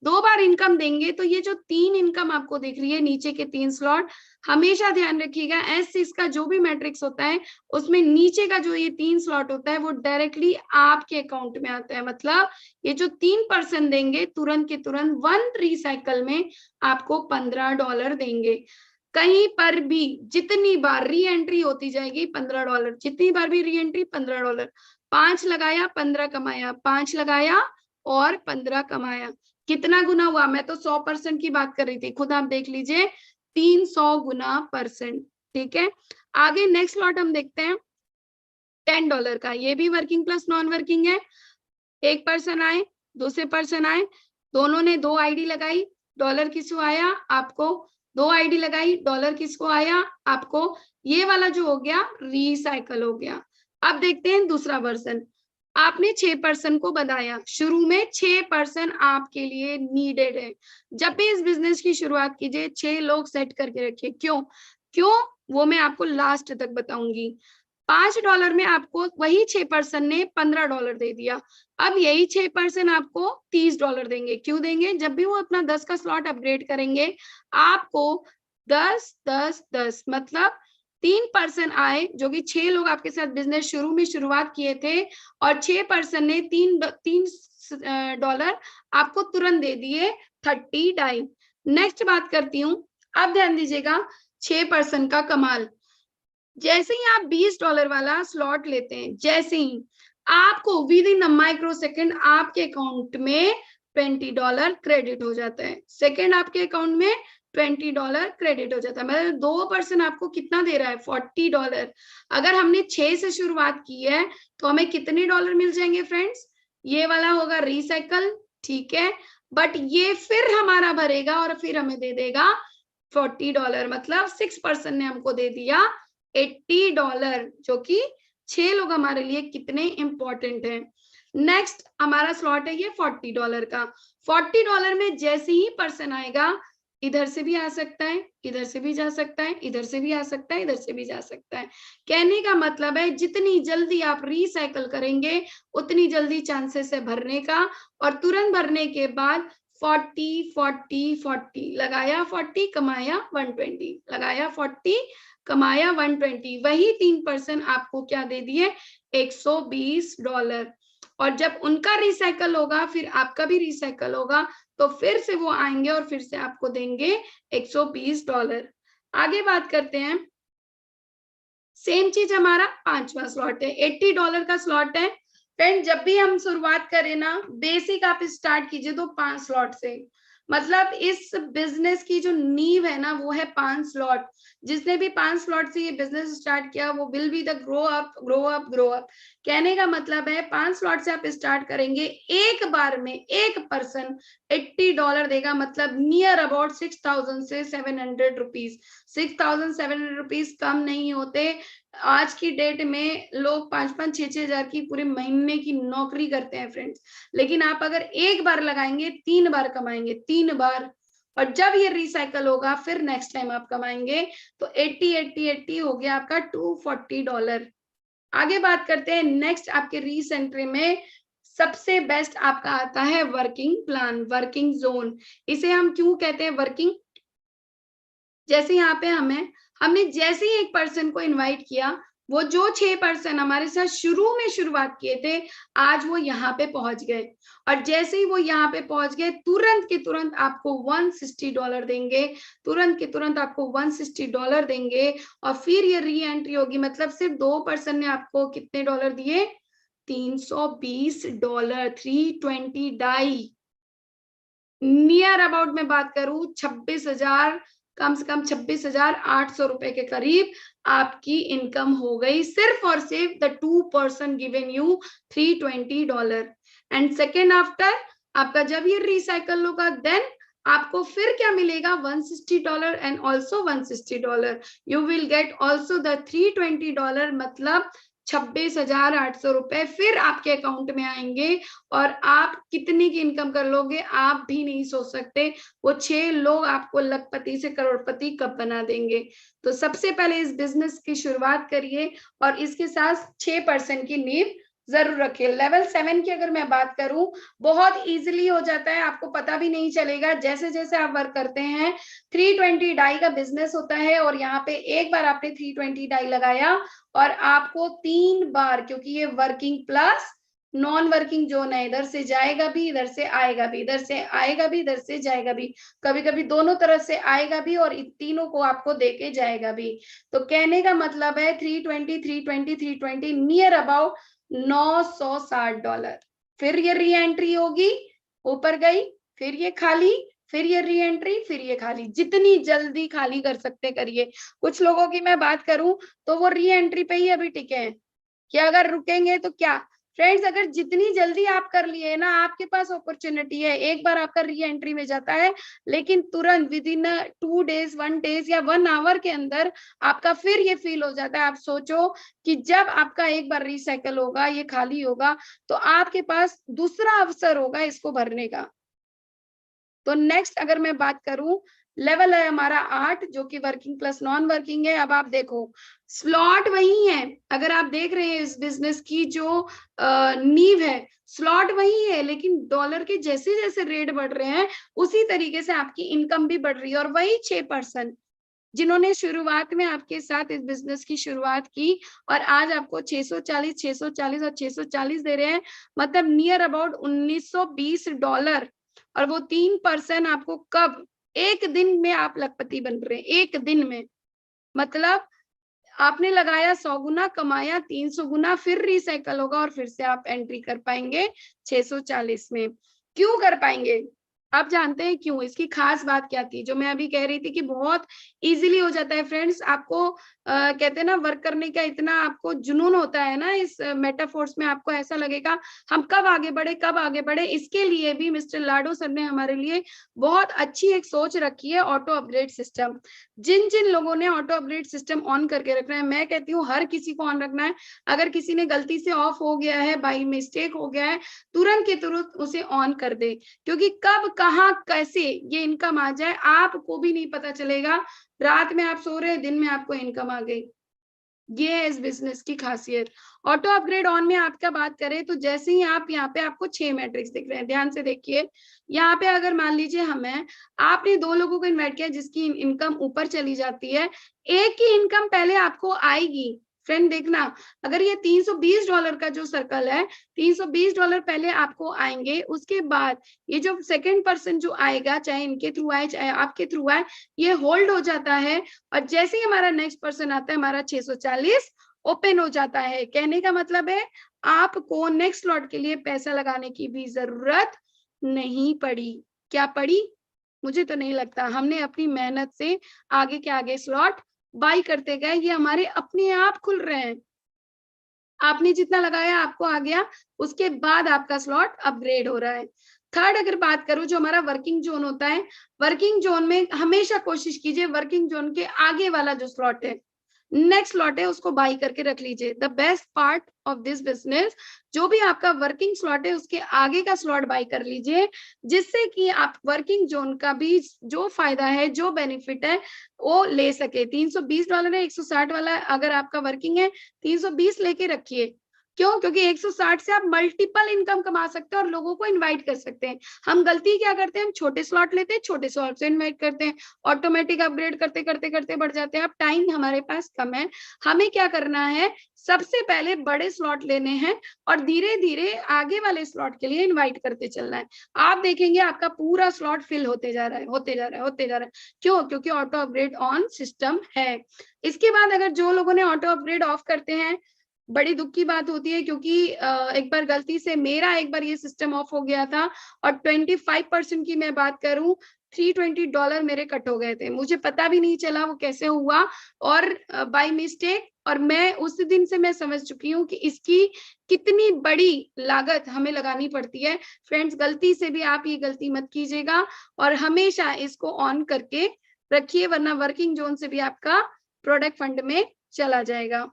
2 बार इनकम देंगे। तो ये जो 3 इनकम आपको दिख रही है, नीचे के 3 स्लॉट, हमेशा ध्यान रखिएगा, S6 का जो भी मैट्रिक्स होता है उसमें नीचे का जो ये 3 स्लॉट होता है वो डायरेक्टली आपके अकाउंट में आता है। मतलब ये जो 3 पर्सन देंगे, तुरंत के तुरंत 1 रिसाइकल में आपको $15 देंगे। कहीं पर भी जितनी बार री एंट्री होती जाएगी $15, जितनी बार भी री एंट्री $15। 5 लगाया 15 कमाया, 5 लगाया और 15 कमाया, कितना गुना हुआ? मैं तो 100% की बात कर रही थी, खुद आप देख लीजिए, 300 गुना %। ठीक है, आगे नेक्स्ट लॉट हम देखते हैं $10 का। ये भी वर्किंग प्लस नॉन वर्किंग है। एक पर्सन आए, दूसरे पर्सन आए, दोनों ने 2 आईडी लगाई, डॉलर किसको आया? आपको। 2 आईडी लगाई, डॉलर किसको आया? आपको। ये वाला जो हो गया रिसाइकल हो गया। अब देखते हैं दूसरा वर्जन। आपने 6 पर्सन को बताया, शुरू में 6 पर्सन आपके लिए नीडेड है। जब भी इस बिजनेस की शुरुआत कीजिए 6 लोग सेट करके रखिए। क्यों वो मैं आपको लास्ट तक बताऊंगी। $5 में आपको वही 6 पर्सन ने $15 दे दिया। अब यही 6 पर्सन आपको $30 देंगे। क्यों देंगे? जब भी वो अपना 10 का स्लॉट अपग्रेड करेंगे, आपको 10, 10, 10 मतलब 3% आए, जो कि 6 लोग आपके साथ बिजनेस शुरू में शुरुआत किए थे, और 6% ने $3 आपको तुरंत दे दिए 30 डाई। नेक्स्ट बात करती हूँ, अब ध्यान दीजिएगा 6% का कमाल। जैसे ही आप $20 वाला स्लॉट लेते हैं, जैसे ही आपको with in a micro second आपके अकाउंट में $20 क्रेडिट हो जाता है। सेकेंड आपके अकाउंट में $20 क्रेडिट हो जाता है, मतलब 2% आपको कितना दे रहा है, $40। अगर हमने 6 से शुरुआत की है तो हमें कितने डॉलर मिल जाएंगे फ्रेंड्स, ये वाला होगा रिसाइकल, ठीक है, बट ये फिर हमारा भरेगा और फिर हमें दे देगा $40, मतलब 6% ने हमको दे दिया $80, जो कि 6 लोग हमारे लिए कितने इंपॉर्टेंट है। नेक्स्ट हमारा स्लॉट है ये $40 का। $40 में जैसे ही पर्सन आएगा, इधर से भी आ सकता है, इधर से भी जा सकता है, इधर से भी आ सकता है, इधर से भी जा सकता है। कहने का मतलब है जितनी जल्दी आप रिसाइकल करेंगे उतनी जल्दी चांसेस है भरने का, और तुरंत भरने के बाद 40 40 40 लगाया, 40 कमाया 120, लगाया 40 कमाया 120, वही 3% आपको क्या दे दिए, $120। और जब उनका रिसाइकल होगा फिर आपका भी रिसाइकल होगा, तो फिर से वो आएंगे और फिर से आपको देंगे $120। आगे बात करते हैं, सेम चीज हमारा 5वां स्लॉट है, $80 का स्लॉट है। फ्रेंड जब भी हम शुरुआत करें ना, बेसिक आप स्टार्ट कीजिए तो 5 स्लॉट से, मतलब इस बिजनेस की जो नींव है ना वो है 5 स्लॉट। जिसने भी 5 स्लॉट से ये बिजनेस स्टार्ट किया वो will be the grow up grow up grow up. कहने का मतलब है 5 स्लॉट से आप स्टार्ट करेंगे, एक बार में एक पर्सन $80 देगा, मतलब नियर अबाउट 6,000 से 700 रुपीज। 6,700 रुपीज कम नहीं होते। आज की डेट में लोग 5-5, 6-6 हजार की पूरे महीने की नौकरी करते हैं फ्रेंड्स, लेकिन आप अगर एक बार लगाएंगे 3 बार कमाएंगे, 3 बार। और जब ये रिसाइकल होगा फिर नेक्स्ट टाइम आप कमाएंगे, तो 80 हो गया आपका $240। आगे बात करते हैं, नेक्स्ट आपके रीसेंट्री में सबसे बेस्ट आपका आता है वर्किंग प्लान, वर्किंग जोन। इसे हम क्यों कहते हैं वर्किंग, जैसे यहाँ पे हमने जैसे ही एक पर्सन को इनवाइट किया, वो जो 6 पर्सन हमारे साथ शुरू में शुरुआत किए थे, आज वो यहाँ पे पहुंच गए, और जैसे ही वो यहाँ पे पहुंच गए तुरंत के तुरंत आपको $160 देंगे, तुरंत के तुरंत आपको $160 देंगे। और फिर ये री एंट्री होगी, मतलब सिर्फ 2 पर्सन ने आपको कितने डॉलर दिए, $320, 320 डाई। नियर अबाउट में बात करूं 26,000, कम से कम 26,800 रुपए के करीब आपकी इनकम हो गई, सिर्फ और सिर्फ the 2 person given you $320। And second after आपका जब ये रिसाइकल होगा, देन आपको फिर क्या मिलेगा, $160 and also $160। You will get also the $320, मतलब 26,800 रुपए फिर आपके अकाउंट में आएंगे। और आप कितनी की इनकम कर लोगे आप भी नहीं सोच सकते, वो 6 लोग आपको लखपति से करोड़पति कब बना देंगे। तो सबसे पहले इस बिजनेस की शुरुआत करिए और इसके साथ 6% की नींव जरूर रखिए। लेवल 7 की अगर मैं बात करूं, बहुत इजीली हो जाता है, आपको पता भी नहीं चलेगा जैसे जैसे आप वर्क करते हैं। 320 डाई का बिजनेस होता है, और यहाँ पे एक बार आपने 320 डाई लगाया और आपको 3 बार, क्योंकि ये working plus non working zone है, इधर से जाएगा भी, इधर से आएगा भी, इधर से आएगा भी, इधर से जाएगा भी, कभी कभी दोनों तरफ से आएगा भी, और इन तीनों को आपको देके जाएगा भी। तो कहने का मतलब है 320 320 320 नियर अबाउट $960। फिर ये री एंट्री होगी, ऊपर गई, फिर ये खाली, फिर ये री एंट्री, फिर ये खाली। जितनी जल्दी खाली कर सकते करिए। कुछ लोगों की मैं बात करूं तो वो री एंट्री पे ही अभी टिके हैं कि अगर रुकेंगे तो क्या। फ्रेंड्स अगर जितनी जल्दी आप कर लिए ना, आपके पास अपॉर्चुनिटी है, एक बार आपका री एंट्री में जाता है, लेकिन तुरंत विद इन 2 डेज 1 डेज या 1 आवर के अंदर आपका फिर ये फील हो जाता है। आप सोचो कि जब आपका एक बार रिसाइकल होगा, ये खाली होगा, तो आपके पास दूसरा अवसर होगा इसको भरने का। तो नेक्स्ट अगर मैं बात करूं, लेवल है हमारा 8, जो कि वर्किंग प्लस नॉन वर्किंग है। अब आप देखो स्लॉट वही है, अगर आप देख रहे हैं इस बिजनेस की जो नींव है, स्लॉट वही है, लेकिन डॉलर के जैसे जैसे रेट बढ़ रहे हैं उसी तरीके से आपकी इनकम भी बढ़ रही है, और वही 6%। जिन्होंने शुरुआत में आपके साथ इस बिजनेस की शुरुआत की और आज आपको 640, 640 और 640 दे रहे हैं, मतलब नियर अबाउट $1920, और वो 3% आपको कब, एक दिन में आप लखपति बन रहे हैं, एक दिन में। मतलब आपने लगाया 100 गुना, कमाया 300 गुना, फिर रिसाइकल होगा और फिर से आप एंट्री कर पाएंगे 640 में। क्यों कर पाएंगे? आप जानते हैं क्यों? इसकी खास बात क्या थी जो मैं अभी कह रही थी कि बहुत इजीली हो जाता है फ्रेंड्स। आपको कहते हैं ना, वर्क करने का इतना आपको जुनून होता है ना, इस मेटाफोर्स में आपको ऐसा लगेगा हम कब आगे बढ़े, कब आगे बढ़े। इसके लिए भी मिस्टर लाडो सर ने हमारे लिए बहुत अच्छी एक सोच रखी है, ऑटो अपग्रेड सिस्टम। जिन जिन लोगों ने ऑटो अपग्रेड सिस्टम ऑन करके रखना है, मैं कहती हूँ हर किसी को ऑन रखना है। अगर किसी ने गलती से ऑफ हो गया है, बाई मिस्टेक हो गया है, तुरंत के तुरंत उसे ऑन कर दे, क्योंकि कब कहाँ कैसे ये इनकम आ जाए आपको भी नहीं पता चलेगा। रात में आप सो रहे, दिन में आपको इनकम आ गई। ये है इस बिजनेस की खासियत। ऑटो अपग्रेड ऑन में आपका बात करें तो जैसे ही आप यहाँ पे, आपको 6 मैट्रिक्स दिख रहे हैं, ध्यान से देखिए। यहाँ पे अगर मान लीजिए हमें, आपने 2 लोगों को इन्वाइट किया जिसकी इनकम ऊपर चली जाती है, एक की इनकम पहले आपको आएगी। फ्रेंड देखना, अगर ये $320 का जो सर्कल है, $320 पहले आपको आएंगे, उसके बाद ये जो सेकंड पर्सन जो आएगा, चाहे इनके थ्रू आए चाहे आपके थ्रू आए, ये होल्ड हो जाता है। और जैसे ही हमारा नेक्स्ट पर्सन आता है, हमारा 640 ओपन हो जाता है। कहने का मतलब है आपको नेक्स्ट स्लॉट के लिए पैसा लगाने की भी जरूरत नहीं पड़ी। क्या पड़ी? मुझे तो नहीं लगता। हमने अपनी मेहनत से आगे के आगे स्लॉट बाई करते गए, ये हमारे अपने आप खुल रहे हैं। आपने जितना लगाया आपको आ गया, उसके बाद आपका स्लॉट अपग्रेड हो रहा है। थर्ड अगर बात करूं, जो हमारा वर्किंग जोन होता है, वर्किंग जोन में हमेशा कोशिश कीजिए वर्किंग जोन के आगे वाला जो स्लॉट है, नेक्स्ट स्लॉट है, उसको बाई करके रख लीजिए। The best part of this business, जो भी आपका वर्किंग स्लॉट है उसके आगे का स्लॉट बाई कर लीजिए, जिससे कि आप वर्किंग जोन का भी जो फायदा है, जो बेनिफिट है, वो ले सके। $320 है, 160 वाला अगर आपका वर्किंग है, 320 लेके रखिए। क्यों? क्योंकि 160 से आप मल्टीपल इनकम कमा सकते हैं और लोगों को इनवाइट कर सकते हैं। हम गलती क्या करते हैं, हम छोटे स्लॉट लेते हैं, छोटे स्लॉट से इनवाइट करते हैं, ऑटोमेटिक अपग्रेड करते करते करते बढ़ जाते हैं। अब टाइम हमारे पास कम है, हमें क्या करना है, सबसे पहले बड़े स्लॉट लेने हैं और धीरे धीरे आगे वाले स्लॉट के लिए इनवाइट करते चलना है। आप देखेंगे आपका पूरा स्लॉट फिल होते जा रहा है, होते जा रहा है, होते जा रहा है। क्यों? क्योंकि ऑटो अपग्रेड ऑन सिस्टम है। इसके बाद अगर जो लोगों ने ऑटो अपग्रेड ऑफ करते हैं, बड़ी दुख की बात होती है, क्योंकि एक बार गलती से मेरा एक बार ये सिस्टम ऑफ हो गया था और 25% की मैं बात करूं, $320 मेरे कट हो गए थे। मुझे पता भी नहीं चला वो कैसे हुआ, और बाय मिस्टेक। और मैं उस दिन से मैं समझ चुकी हूँ कि इसकी कितनी बड़ी लागत हमें लगानी पड़ती है। फ्रेंड्स, गलती से भी आप ये गलती मत कीजिएगा और हमेशा इसको ऑन करके रखिए, वरना वर्किंग जोन से भी आपका प्रोडक्ट फंड में चला जाएगा।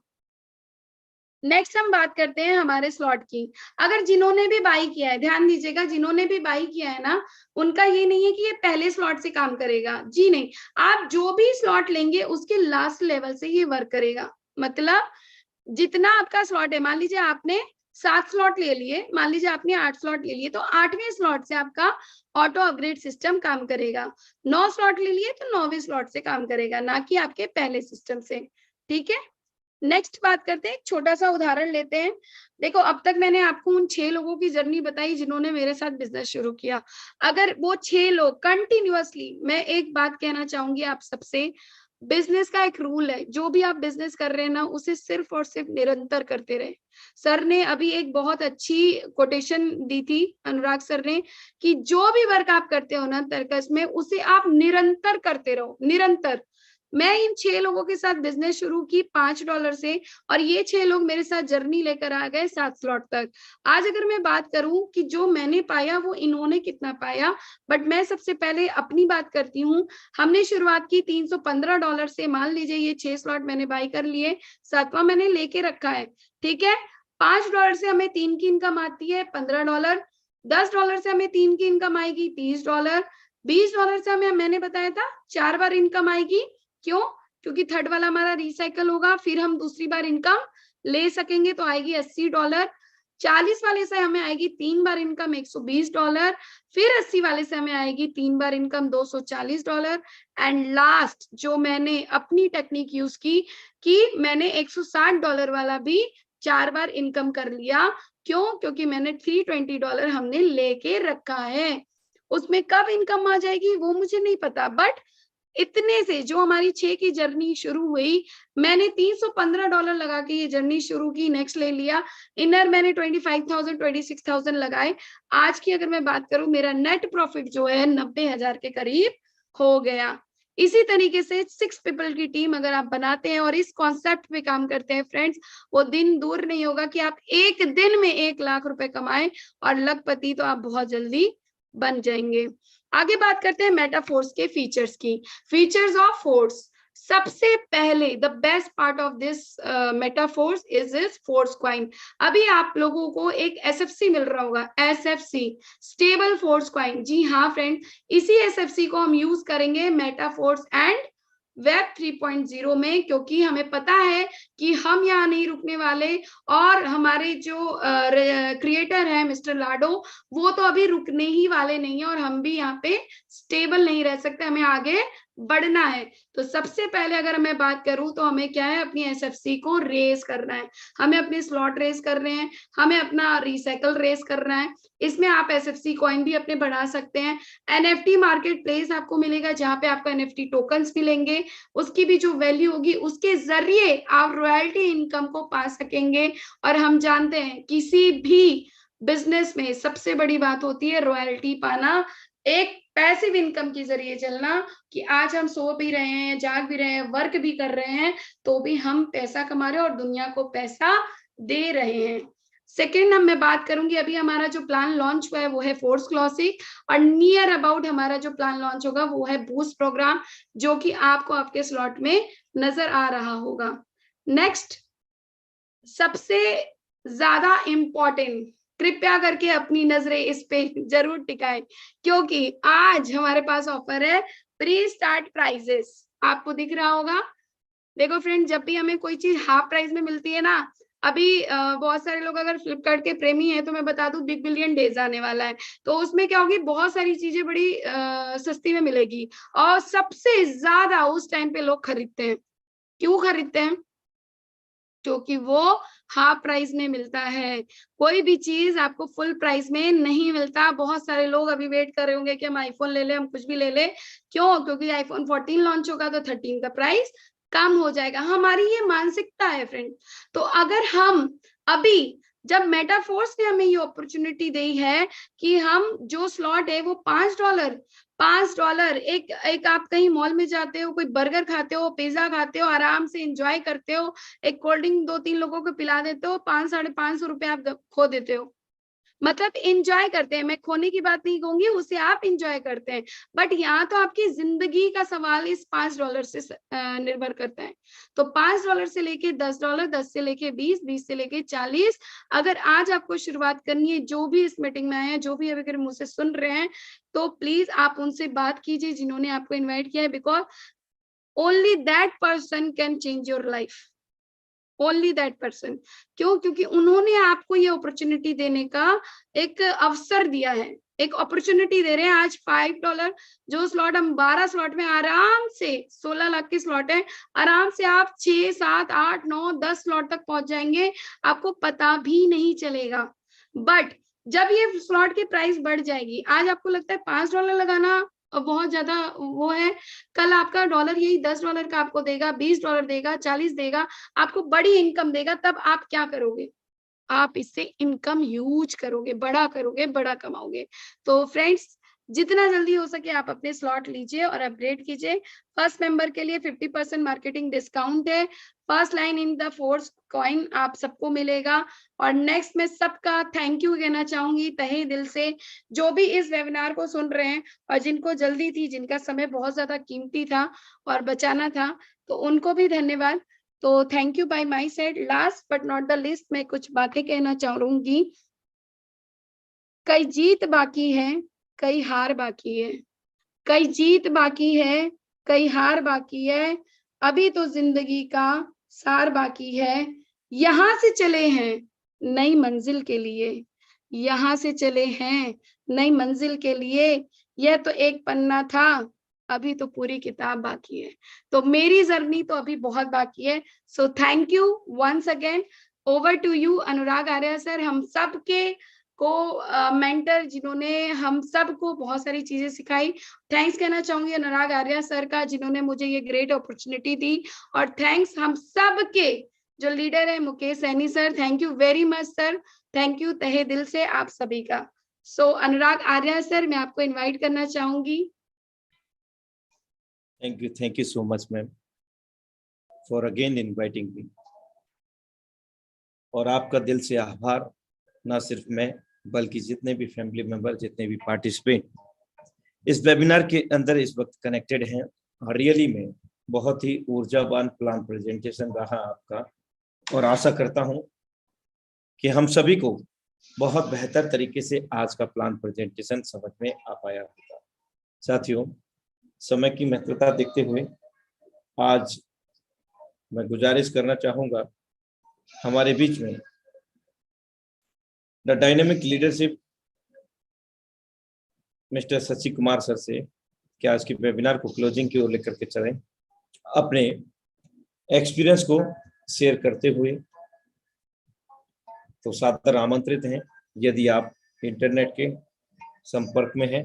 नेक्स्ट हम बात करते हैं हमारे स्लॉट की। अगर जिन्होंने भी बाई किया है, ध्यान दीजिएगा, जिन्होंने भी बाई किया है ना, उनका ये नहीं है कि ये पहले स्लॉट से काम करेगा, जी नहीं। आप जो भी स्लॉट लेंगे उसके लास्ट लेवल से ये वर्क करेगा। मतलब जितना आपका स्लॉट है, मान लीजिए आपने 7 स्लॉट ले लिए, मान लीजिए आपने 8 स्लॉट ले लिए, तो 8वें स्लॉट से आपका ऑटो अपग्रेड सिस्टम काम करेगा। 9 स्लॉट ले लिए तो 9वें स्लॉट से काम करेगा, ना कि आपके पहले सिस्टम से। ठीक है, नेक्स्ट बात करते हैं, एक छोटा सा उदाहरण लेते हैं। देखो, अब तक मैंने आपको उन 6 लोगों की जर्नी बताई जिन्होंने मेरे साथ बिजनेस शुरू किया। अगर वो 6 लोग कंटिन्यूअसली, मैं एक बात कहना चाहूंगी आप सबसे, बिजनेस का एक रूल है, जो भी आप बिजनेस कर रहे हैं ना, उसे सिर्फ और सिर्फ निरंतर करते रहे। सर ने अभी एक बहुत अच्छी कोटेशन दी थी, अनुराग सर ने, कि जो भी वर्क आप करते हो ना तर्कस में, उसे आप निरंतर करते रहो, निरंतर। मैं इन 6 लोगों के साथ बिजनेस शुरू की $5 से, और ये 6 लोग मेरे साथ जर्नी लेकर आ गए 7 स्लॉट तक। आज अगर मैं बात करूं कि जो मैंने पाया वो इन्होंने कितना पाया, बट मैं सबसे पहले अपनी बात करती हूँ। हमने शुरुआत की $315 से, मान लीजिए ये 6 स्लॉट मैंने बाई कर लिए, 7वां मैंने लेके रखा है, ठीक है। $5 से हमें 3 की इनकम आती है, $15। $10 से हमें 3 की इनकम आएगी, $30। $20 से हमें, मैंने बताया था, 4 बार इनकम आएगी। क्यों? क्योंकि थर्ड वाला हमारा रिसाइकल होगा, फिर हम दूसरी बार इनकम ले सकेंगे, तो आएगी $80। 40 वाले से हमें आएगी 3 बार इनकम $120, फिर 80 वाले से हमें आएगी 3 बार इनकम $240, एंड लास्ट जो मैंने अपनी टेक्निक यूज की कि मैंने $160 वाला भी 4 बार इनकम कर लिया। क्यों? क्योंकि मैंने $320 हमने लेके रखा है। उसमें कब इनकम आ जाएगी वो मुझे नहीं पता, बट इतने से जो हमारी 6 की जर्नी शुरू हुई, मैंने $315 लगा के ये जर्नी शुरू की, नेक्स्ट ले लिया, इनर मैंने 25,000 26,000 लगाए। आज की अगर मैं बात करूं, मेरा नेट प्रॉफिट जो है 90,000 के करीब हो गया। इसी तरीके से 6 पीपल की टीम अगर आप बनाते हैं और इस कॉन्सेप्ट पे काम करते हैं फ्रेंड्स, वो दिन दूर नहीं होगा कि आप एक दिन में 1 लाख रुपए कमाएं, और लखपति तो आप बहुत जल्दी बन जाएंगे। आगे बात करते हैं मेटाफोर्स के फीचर्स की। फीचर्स ऑफ फोर्स, सबसे पहले the best part of this Metaforce is this force coin. अभी आप लोगों को एक एसएफसी मिल रहा होगा, एसएफसी, स्टेबल फोर्स कॉइन। जी हाँ फ्रेंड, इसी एसएफसी को हम यूज करेंगे मेटाफोर्स एंड वेब 3.0 में, क्योंकि हमें पता है कि हम यहाँ नहीं रुकने वाले, और हमारे जो क्रिएटर है मिस्टर लाडो, वो तो अभी रुकने ही वाले नहीं है, और हम भी यहाँ पे स्टेबल नहीं रह सकते, हमें आगे बढ़ना है। तो सबसे पहले अगर मैं बात करूं तो हमें क्या है, अपनी एसएफसी को रेस करना है, हमें अपनी स्लॉट रेस कर रहे हैं, हमें अपना रिसाइकल रेस करना है। इसमें आप एसएफसी कॉइन भी अपने बढ़ा सकते हैं। एनएफटी मार्केट प्लेस आपको मिलेगा, जहां पे आपको एनएफटी टोकन्स मिलेंगे, उसकी भी जो वैल्यू होगी उसके जरिए आप रॉयल्टी इनकम को पा सकेंगे। और हम जानते हैं किसी भी बिजनेस में सबसे बड़ी बात होती है रॉयल्टी पाना, एक पैसिव इनकम के जरिए चलना, कि आज हम सो भी रहे हैं, जाग भी रहे हैं, वर्क भी कर रहे हैं, तो भी हम पैसा कमा रहे हैं और दुनिया को पैसा दे रहे हैं। सेकेंड मैं बात करूंगी, अभी हमारा जो प्लान लॉन्च हुआ है वो है फोर्स क्लासिक, और नियर अबाउट हमारा जो प्लान लॉन्च होगा वो है बूस्ट प्रोग्राम, जो कि आपको आपके स्लॉट में नजर आ रहा होगा। नेक्स्ट, सबसे ज्यादा इंपॉर्टेंट, कृपया करके अपनी नजरें इस पे जरूर टिकाएं, क्योंकि आज हमारे पास ऑफर है प्री स्टार्ट प्राइजेस। आपको दिख रहा होगा, देखो फ्रेंड, जब भी हमें कोई चीज हाफ प्राइस में मिलती है ना, अभी बहुत सारे लोग अगर फ्लिपकार्ट के प्रेमी हैं तो मैं बता दूं बिग बिलियन डेज आने वाला है, तो उसमें क्या होगी, बहुत सारी चीजें बड़ी सस्ती में मिलेगी, और सबसे ज्यादा उस टाइम पे लोग खरीदते हैं। क्यों खरीदते हैं? क्योंकि वो हाफ प्राइस में मिलता है। कोई भी चीज आपको फुल प्राइस में नहीं मिलता। बहुत सारे लोग अभी वेट कर रहे होंगे कि हम आईफोन ले लें, हम कुछ भी ले लें। क्यों? क्योंकि आईफोन 14 लॉन्च होगा तो 13 का प्राइस कम हो जाएगा। हमारी ये मानसिकता है फ्रेंड। तो अगर हम अभी, जब मेटाफोर्स ने हमें ये अपॉर्चुनिटी दी है कि हम जो स्लॉट है वो $5 एक आप कहीं मॉल में जाते हो, कोई बर्गर खाते हो, पिज्जा खाते हो, आराम से एंजॉय करते हो, एक कोल्ड ड्रिंक 2-3 लोगों को पिला देते हो, 500-550 रुपए आप खो देते हो। मतलब एंजॉय करते हैं, मैं खोने की बात नहीं कहूंगी, उसे आप एंजॉय करते हैं, बट यहाँ तो आपकी जिंदगी का सवाल इस $5 से निर्भर करता है। तो $5 से लेके $10, 10 से लेके 20, 20 से लेके 40, अगर आज आपको शुरुआत करनी है, जो भी इस मीटिंग में आए हैं, जो भी अगर मुझसे सुन रहे हैं, तो प्लीज आप उनसे बात कीजिए जिन्होंने आपको इन्वाइट किया है, because only that person can change your life, only that person. क्यों? क्योंकि उन्होंने आपको ये अपॉर्चुनिटी देने का एक अवसर दिया है, एक अपॉर्चुनिटी दे रहे हैं। आज $5 जो स्लॉट, हम 12 स्लॉट में आराम से, 16 लाख की स्लॉट है, आराम से आप 6, 7, 8, 9, 10 स्लॉट तक पहुंच जाएंगे, आपको पता भी नहीं चलेगा। बट जब ये स्लॉट की प्राइस बढ़ जाएगी, आज आपको लगता है $5 लगाना बहुत ज्यादा वो है, कल आपका डॉलर यही $10 का आपको देगा, $20 देगा, 40 देगा, आपको बड़ी इनकम देगा, तब आप क्या करोगे? आप इससे इनकम ह्यूज करोगे, बड़ा कमाओगे। तो फ्रेंड्स, जितना जल्दी हो सके आप अपने स्लॉट लीजिए और अपग्रेड कीजिए। फर्स्ट मेंबर के लिए 50% मार्केटिंग डिस्काउंट है। First line in the force coin आप सबको मिलेगा। और नेक्स्ट मैं सबका थैंक यू कहना चाहूंगी तहे दिल से, जो भी इस वेबिनार को सुन रहे हैं और जिनको जल्दी थी, जिनका समय बहुत ज्यादा कीमती था और बचाना था, तो उनको भी धन्यवाद। तो thank you by my side. Last but not the list, मैं कुछ बातें कहना चाहूंगी। कई जीत बाकी है, कई हार बाकी है, कई जीत बाकी है, कई हार बाकी है, अभी तो जिंदगी का सार बाकी है। यहां से चले हैं नई मंजिल के लिए, यहाँ से चले हैं नई मंजिल के लिए, यह तो एक पन्ना था, अभी तो पूरी किताब बाकी है। तो मेरी जर्नी तो अभी बहुत बाकी है। So thank you once again. Over to you Anurag Arya sir, हम सब के को मेंटर जिन्होंने हम सबको बहुत सारी चीजें सिखाई। थैंक्स कहना चाहूंगी अनुराग आर्या सर का, जिन्होंने मुझे ये ग्रेट अपॉर्चुनिटी दी। और थैंक्स हम सब के जो लीडर है Mukesh Saini sir, thank you very much sir, thank you तहे दिल से आप सभी का। सो अनुराग आर्या सर, मैं आपको इनवाइट करना चाहूंगी। Thank you so much ma'am for again inviting me. और आपका दिल से आभार, ना सिर्फ मैं बल्कि जितने भी फैमिली मेंबर, जितने भी पार्टिसिपेंट इस वेबिनार के अंदर इस वक्त कनेक्टेड हैं। और रियली में बहुत ही ऊर्जावान प्लान प्रेजेंटेशन रहा आपका, और आशा करता हूं कि हम सभी को बहुत बेहतर तरीके से आज का प्लान प्रेजेंटेशन समझ में आ पाया होगा। साथियों, समय की महत्वता देखते हुए आज मैं गुजारिश करना चाहूंगा हमारे बीच में the dynamic leadership mister Shashi Kumar sir से कि आज के वेबिनार को क्लोजिंग की ओर लेकर के चलें, अपने एक्सपीरियंस को शेयर करते हुए। तो सादर आमंत्रित हैं, यदि आप इंटरनेट के संपर्क में हैं,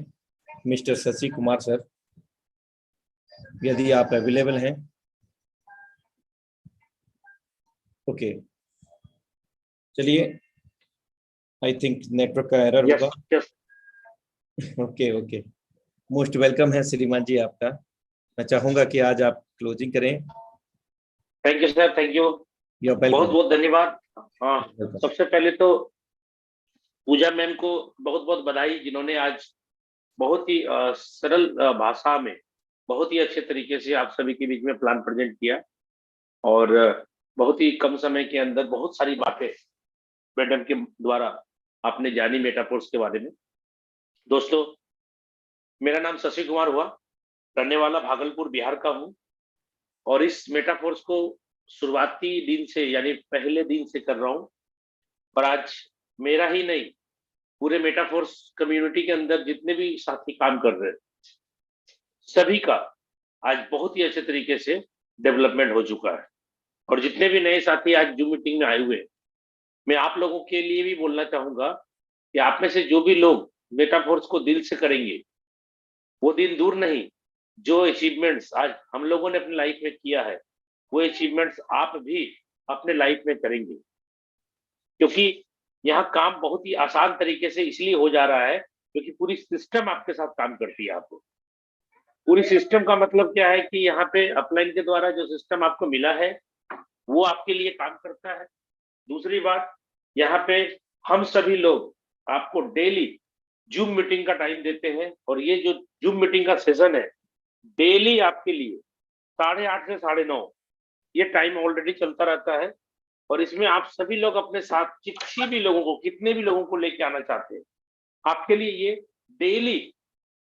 मिस्टर शशि कुमार सर, यदि आप अवेलेबल हैं। ओके, चलिए, आई थिंक नेटवर्क का एरर होगा। ओके, मोस्ट वेलकम है श्रीमान जी आपका। मैं चाहूंगा कि आज आप क्लोजिंग करें। Thank you sir, thank you, बहुत बहुत धन्यवाद। हाँ, सबसे पहले तो पूजा मैम को बहुत बहुत बधाई, जिन्होंने आज बहुत ही सरल भाषा में बहुत ही अच्छे तरीके से आप सभी के बीच में प्लान प्रेजेंट किया, और बहुत ही कम समय के अंदर बहुत सारी बातें मैडम के द्वारा आपने जानी मेटाफोर्स के बारे में। दोस्तों, मेरा नाम शशि कुमार हुआ, रहने वाला भागलपुर बिहार का हूँ, और इस मेटाफोर्स को शुरुआती दिन से यानी पहले दिन से कर रहा हूँ। और आज मेरा ही नहीं, पूरे मेटाफोर्स कम्युनिटी के अंदर जितने भी साथी काम कर रहे हैं, सभी का आज बहुत ही अच्छे तरीके से डेवलपमेंट हो चुका है। और जितने भी नए साथी आज जूम मीटिंग में आए हुए, मैं आप लोगों के लिए भी बोलना चाहूंगा कि आप में से जो भी लोग मेटाफोर्स को दिल से करेंगे, वो दिन दूर नहीं, जो अचीवमेंट्स आज हम लोगों ने अपनी लाइफ में किया है, वो अचीवमेंट्स आप भी अपने लाइफ में करेंगे। क्योंकि यहाँ काम बहुत ही आसान तरीके से इसलिए हो जा रहा है क्योंकि पूरी सिस्टम आपके साथ काम करती है। आपको पूरी सिस्टम का मतलब क्या है कि यहाँ पे अपलाइन के द्वारा जो सिस्टम आपको मिला है वो आपके लिए काम करता है। दूसरी बात, यहाँ पे हम सभी लोग आपको डेली जूम मीटिंग का टाइम देते हैं, और ये जो जूम मीटिंग का सेशन है डेली आपके लिए 8:30 से 9:30 ये टाइम ऑलरेडी चलता रहता है। और इसमें आप सभी लोग अपने साथ किसी भी लोगों को, कितने भी लोगों को लेके आना चाहते हैं, आपके लिए ये डेली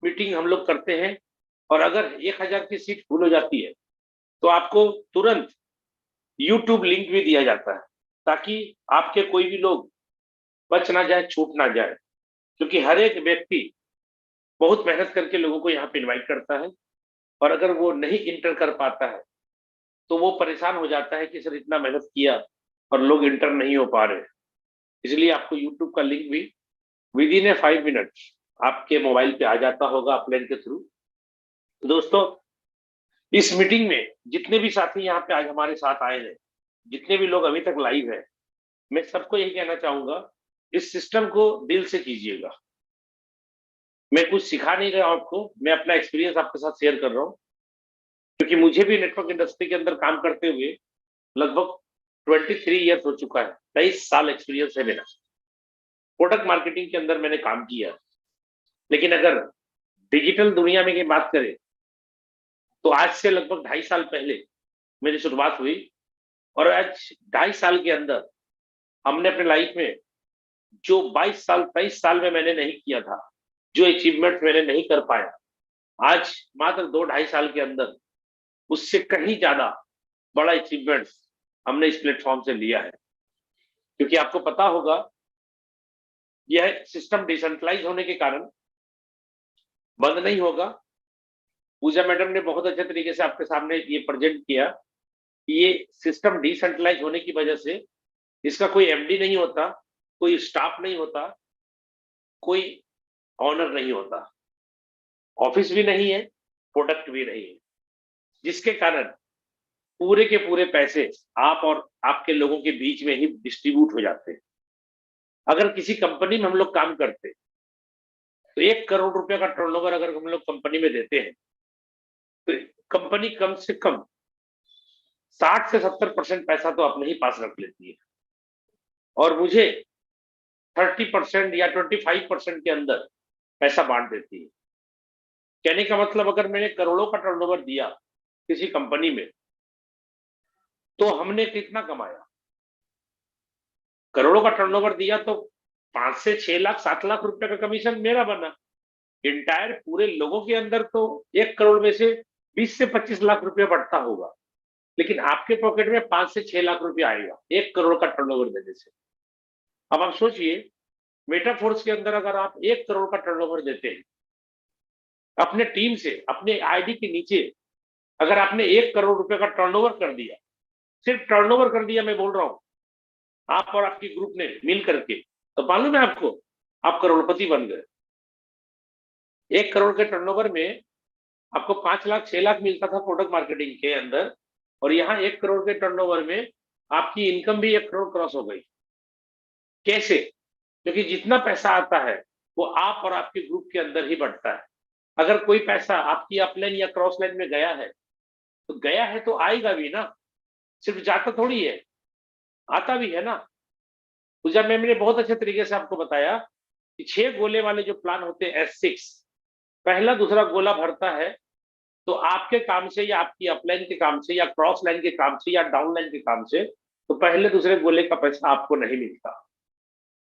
मीटिंग हम लोग करते हैं। और अगर 1000 की सीट फुल हो जाती है तो आपको तुरंत YouTube लिंक भी दिया जाता है, ताकि आपके कोई भी लोग बच ना जाए, छूट ना जाए। क्योंकि हर एक व्यक्ति बहुत मेहनत करके लोगों को यहाँ पे इन्वाइट करता है, और अगर वो नहीं इंटर कर पाता है तो वो परेशान हो जाता है कि सर इतना मेहनत किया और लोग इंटर नहीं हो पा रहे। इसलिए आपको YouTube का लिंक भी विद इन 5 मिनट्स आपके मोबाइल पे आ जाता होगा अपलाइन के थ्रू। दोस्तों, इस मीटिंग में जितने भी साथी यहाँ पे आज हमारे साथ आए हैं, जितने भी लोग अभी तक लाइव हैं, मैं सबको यही कहना चाहूंगा, इस सिस्टम को दिल से कीजिएगा। मैं कुछ सिखा नहीं रहा आपको, मैं अपना एक्सपीरियंस आपके साथ शेयर कर रहा हूँ, क्योंकि मुझे भी नेटवर्क इंडस्ट्री के अंदर काम करते हुए लगभग 23 ईयर्स हो चुका है। 23 साल एक्सपीरियंस है मेरा। प्रोडक्ट मार्केटिंग के अंदर मैंने काम किया। लेकिन अगर डिजिटल दुनिया में की बात करें तो आज से लगभग 2.5 साल पहले मेरी शुरुआत हुई, और आज 2.5 साल के अंदर हमने अपने लाइफ में जो 22 साल 23 साल में मैंने नहीं किया था, जो अचीवमेंट मैंने नहीं कर पाया, आज मात्र 2-2.5 साल के अंदर उससे कहीं ज्यादा बड़ा अचीवमेंट्स हमने इस प्लेटफॉर्म से लिया है। क्योंकि आपको पता होगा यह सिस्टम डिसेंट्रलाइज होने के कारण बंद नहीं होगा। पूजा मैडम ने बहुत अच्छे तरीके से आपके सामने ये प्रेजेंट किया कि ये सिस्टम डिसेंट्रलाइज होने की वजह से इसका कोई एमडी नहीं होता, कोई स्टाफ नहीं होता, कोई ऑनर नहीं होता, ऑफिस भी नहीं है, प्रोडक्ट भी नहीं है, जिसके कारण पूरे के पूरे पैसे आप और आपके लोगों के बीच में ही डिस्ट्रीब्यूट हो जाते हैं। अगर किसी कंपनी में हम लोग काम करते तो 1 करोड़ रुपए का टर्नओवर अगर हम लोग कंपनी में देते हैं तो कंपनी कम से कम 60 से 70% पैसा तो अपने ही पास रख लेती है और मुझे 30% या 25% के अंदर पैसा बांट देती है। कहने का मतलब अगर मैंने करोड़ों का टर्नओवर दिया किसी कंपनी में तो हमने कितना कमाया? करोड़ों का टर्नओवर दिया तो 5 से 6 लाख 7 लाख रुपए का कमीशन मेरा बना। इंटायर पूरे लोगों के अंदर तो 1 करोड़ में से 20 से 25 लाख रुपए बढ़ता होगा, लेकिन आपके पॉकेट में 5 से 6 लाख रुपए आएगा 1 करोड़ का टर्नओवर देने से। अब आप सोचिए, मेटाफोर्स के अंदर अगर आप 1 करोड़ का टर्नओवर देते हैं अपने टीम से, अपने आईडी के नीचे अगर आपने 1 करोड़ रुपए का टर्नओवर कर दिया, सिर्फ टर्नओवर कर दिया, मैं बोल रहा हूं, आप और आपकी ग्रुप ने मिल करके, तो मालूम है आपको, आप करोड़पति बन गए। 1 करोड़ के टर्नओवर में आपको 5 लाख 6 लाख मिलता था प्रोडक्ट मार्केटिंग के अंदर, और यहाँ 1 करोड़ के टर्नओवर में आपकी इनकम भी 1 करोड़ क्रॉस हो गई। कैसे? क्योंकि जितना पैसा आता है वो आप और आपके ग्रुप के अंदर ही बढ़ता है। अगर कोई पैसा आपकी अपलाइन या क्रॉस लाइन में गया है तो गया है तो आएगा भी ना, सिर्फ जाता थोड़ी है, आता भी है ना। पूजा मैम ने बहुत अच्छे तरीके से आपको बताया कि 6 गोले वाले जो प्लान होते हैं S6, पहला दूसरा गोला भरता है तो आपके काम से या आपकी अपलाइन के काम से या क्रॉस लाइन के काम से या डाउन लाइन के काम से तो पहले दूसरे गोले का पैसा आपको नहीं मिलता,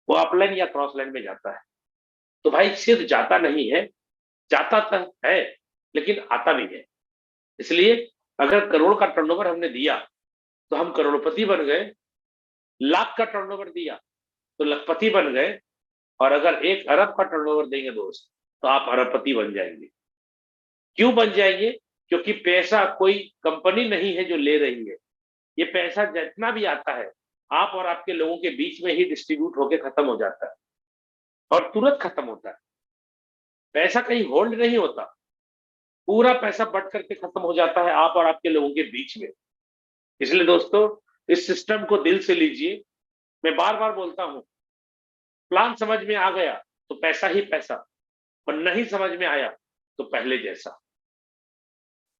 वो अपलाइन या क्रॉस लाइन में जाता है। तो भाई सिर्फ जाता नहीं है, जाता तो है लेकिन आता भी है। इसलिए अगर करोड़ का टर्नओवर हमने दिया तो हम करोड़पति बन गए, लाख का टर्नओवर दिया तो लखपति बन गए, और अगर 1 अरब का टर्नओवर देंगे दोस्त तो आप अरबपति बन जाएंगे। क्यों बन जाएंगे? क्योंकि पैसा कोई कंपनी नहीं है जो ले रही है, ये पैसा जितना भी आता है आप और आपके लोगों के बीच में ही डिस्ट्रीब्यूट होकर खत्म हो जाता है, और तुरंत खत्म होता है। पैसा कहीं होल्ड नहीं होता, पूरा पैसा बट करके खत्म हो जाता है आप और आपके लोगों के बीच में। इसलिए दोस्तों इस सिस्टम को दिल से लीजिए। मैं बार बार बोलता हूं, प्लान समझ में आ गया तो पैसा ही पैसा, और नहीं समझ में आया तो पहले जैसा।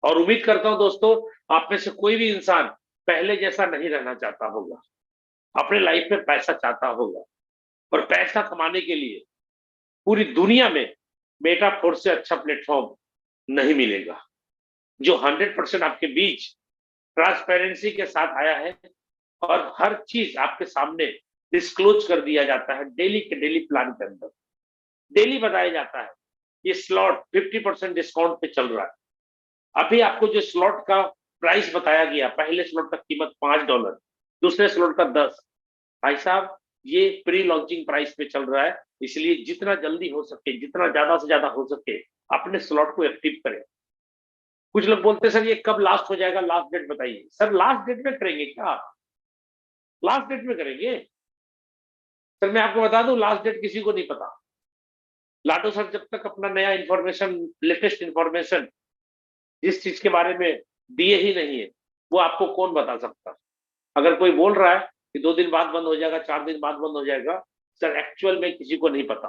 और उम्मीद करता हूं दोस्तों आप में से कोई भी इंसान पहले जैसा नहीं रहना चाहता होगा, अपने लाइफ में पैसा चाहता होगा, और पैसा कमाने के लिए पूरी दुनिया में मेटाफोर्स से अच्छा प्लेटफॉर्म नहीं मिलेगा, जो 100% आपके बीच ट्रांसपेरेंसी के साथ आया है और हर चीज आपके सामने डिस्क्लोज कर दिया जाता है। डेली के डेली प्लान के अंदर डेली बताया जाता है ये स्लॉट 50% डिस्काउंट पे चल रहा है। अभी आपको जो स्लॉट का प्राइस बताया गया, पहले स्लॉट का कीमत $5, दूसरे स्लॉट का 10, भाई साहब ये प्री लॉन्चिंग प्राइस पे चल रहा है। इसलिए जितना जल्दी हो सके, जितना ज्यादा से ज्यादा हो सके अपने स्लॉट को एक्टिव करें। कुछ लोग बोलते हैं सर ये कब लास्ट हो जाएगा, लास्ट डेट बताइए। सर लास्ट डेट में करेंगे क्या? लास्ट डेट में करेंगे? सर मैं आपको बता दूं लास्ट डेट किसी को नहीं पता। लाडो सर जब तक अपना नया इंफॉर्मेशन, लेटेस्ट इंफॉर्मेशन जिस चीज के बारे में दिए ही नहीं है वो आपको कौन बता सकता। अगर कोई बोल रहा है कि 2 दिन बाद बंद हो जाएगा, 4 दिन बाद बंद हो जाएगा, सर एक्चुअल में किसी को नहीं पता।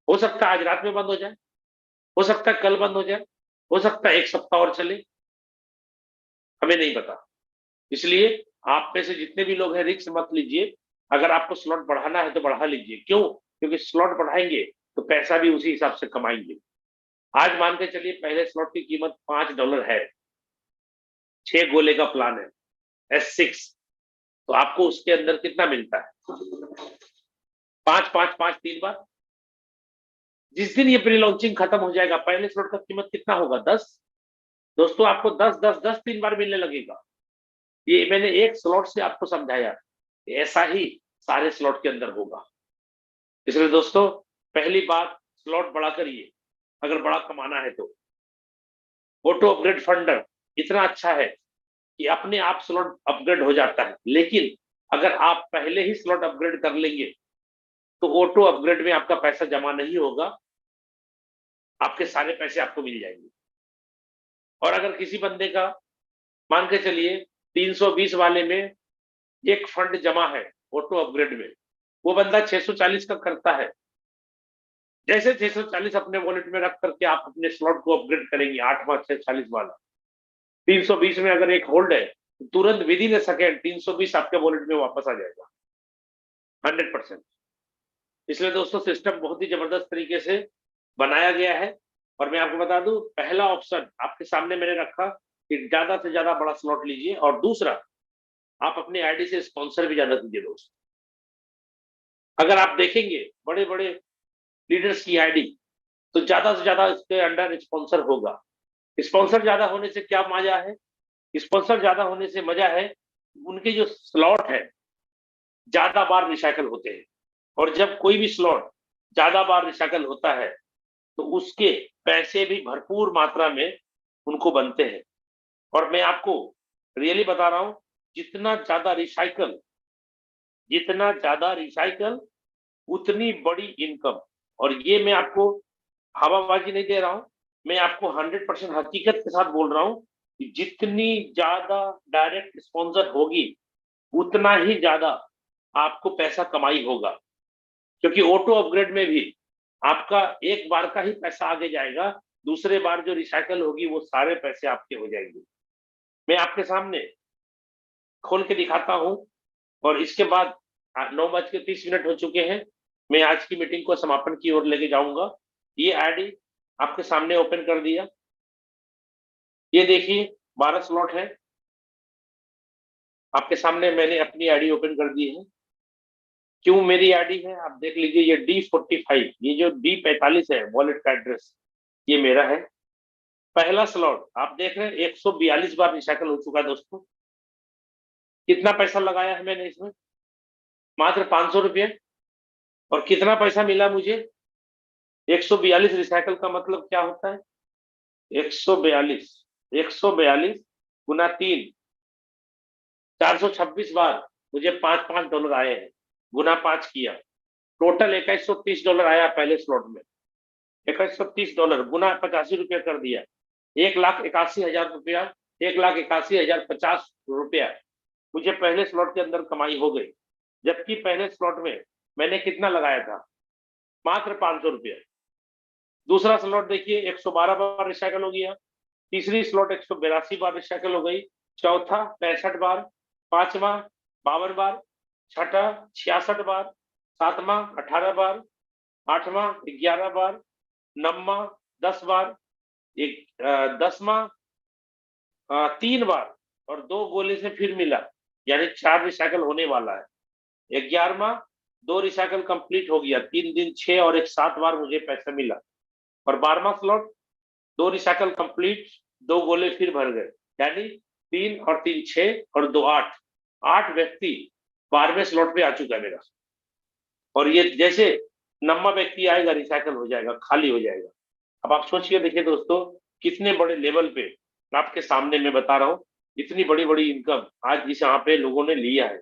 हो सकता है आज रात में बंद हो जाए, हो सकता है कल बंद हो जाए, हो सकता है 1 सप्ताह और चले, हमें नहीं पता। इसलिए आप में से जितने भी लोग हैं रिस्क मत लीजिए। अगर आपको स्लॉट बढ़ाना है तो बढ़ा लीजिए। क्यों? क्योंकि स्लॉट बढ़ाएंगे तो पैसा भी उसी हिसाब से कमाएंगे। आज मान के चलिए पहले स्लॉट की कीमत $5 है, 6 गोले का प्लान है S6, तो आपको उसके अंदर कितना मिलता है? 5 5 5 3 बार। जिस दिन ये प्री लॉन्चिंग खत्म हो जाएगा पहले स्लॉट का कीमत कितना होगा? 10। दोस्तों आपको 10 10 10 3 बार मिलने लगेगा। ये मैंने एक स्लॉट से आपको समझाया। ऐसा ही सारे स्लॉट के अंदर होगा। इसलिए दोस्तों पहली बात, स्लॉट बड़ा करिए अगर बड़ा कमाना है तो। ऑटो अपग्रेड फंडर इतना अच्छा है कि अपने आप स्लॉट अपग्रेड हो जाता है, लेकिन अगर आप पहले ही स्लॉट अपग्रेड कर लेंगे तो ऑटो अपग्रेड में आपका पैसा जमा नहीं होगा, आपके सारे पैसे आपको मिल जाएंगे। और अगर किसी बंदे का मान के चलिए 320 वाले में एक फंड जमा है ऑटो अपग्रेड में, वो बंदा 640 का करता है, जैसे 640 अपने वॉलेट में रख करके आप अपने स्लॉट को अपग्रेड करेंगे 8वां 640 वाला, 320 में अगर एक होल्ड है तो तुरंत विद इन ए सेकेंड 320 आपके वॉलेट में वापस आ जाएगा 100%। इसलिए दोस्तों सिस्टम बहुत ही जबरदस्त तरीके से बनाया गया है। और मैं आपको बता दूं, पहला ऑप्शन आपके सामने मैंने रखा कि ज्यादा से ज्यादा बड़ा स्लॉट लीजिए, और दूसरा आप अपने आईडी से स्पॉन्सर भी ज्यादा कीजिए दोस्त। अगर आप देखेंगे बड़े बड़े लीडर्स की आईडी तो ज्यादा से ज्यादा इसके अंडर स्पॉन्सर होगा। स्पॉन्सर ज्यादा होने से क्या मजा है? स्पॉन्सर ज्यादा होने से मजा है उनके जो स्लॉट है ज्यादा बार रिसाइकल होते हैं, और जब कोई भी स्लॉट ज्यादा बार रिसाइकल होता है तो उसके पैसे भी भरपूर मात्रा में उनको बनते हैं। और मैं आपको रियली बता रहा हूं, जितना ज्यादा रिसाइकल उतनी बड़ी इनकम। और ये मैं आपको हवाबाजी नहीं दे रहा हूं, मैं आपको 100% हकीकत के साथ बोल रहा हूं कि जितनी ज्यादा डायरेक्ट स्पॉन्सर होगी उतना ही ज्यादा आपको पैसा कमाई होगा, क्योंकि ऑटो अपग्रेड में भी आपका एक बार का ही पैसा आगे जाएगा, दूसरे बार जो रिसाइकल होगी वो सारे पैसे आपके हो जाएंगे। मैं आपके सामने खोल के दिखाता हूं, और इसके बाद 9:30 हो चुके हैं, मैं आज की मीटिंग को समापन की ओर लेके जाऊंगा। ये आईडी आपके सामने ओपन कर दिया, ये देखिए 12 स्लॉट है आपके सामने, मैंने अपनी आईडी ओपन कर दी है। क्यों मेरी आईडी है आप देख लीजिए, ये D45, ये जो D45 है वॉलेट का एड्रेस, ये मेरा है। पहला स्लॉट आप देख रहे हैं 142 बार रिसाइकल हो चुका है दोस्तों। कितना पैसा लगाया है मैंने इसमें? मात्र 500 रुपये। और कितना पैसा मिला मुझे? 142 रिसाइकल का मतलब क्या होता है? 142 गुना 3, 426 बार मुझे $5 आए हैं, गुना 5 किया, टोटल $2130 आया पहले स्लॉट में। $2130 गुना 85 रुपया कर दिया, 1,81,000 रुपया, 1,81,050 रुपया मुझे पहले स्लॉट के अंदर कमाई हो गई। जबकि पहले स्लॉट में मैंने कितना लगाया था? मात्र 500 रुपया। दूसरा स्लॉट देखिए 112 बार रिसाइकल हो गया, तीसरी स्लॉट 182 बार रिसाइकल हो गई, चौथा 65 बार, पांचवा 52 बार, छठा 66 बार, सातवां 18 बार, आठवां 11 बार, नौवां 10 बार, 10वां 3 बार, और 2 गोले से फिर मिला, यानी 4 रिसाइकल होने वाला है। 11वां 2 रिसाइकल कंप्लीट हो गया, 3 दिन 6 और 1 7 बार मुझे पैसा मिला। और 12वां स्लॉट 2 रिसाइकल कंप्लीट, 2 गोले फिर भर गए, यानी 3 और 3 6 और 2 8 व्यक्ति 12वें स्लॉट पे आ चुका है मेरा। और ये जैसे 9वां व्यक्ति आएगा रिसाइकल हो जाएगा, खाली हो जाएगा। अब आप सोचिए, देखिए दोस्तों कितने बड़े लेवल पे आपके सामने मैं बता रहा हूँ, इतनी बड़ी बड़ी इनकम आज इस यहाँ पे लोगों ने लिया है।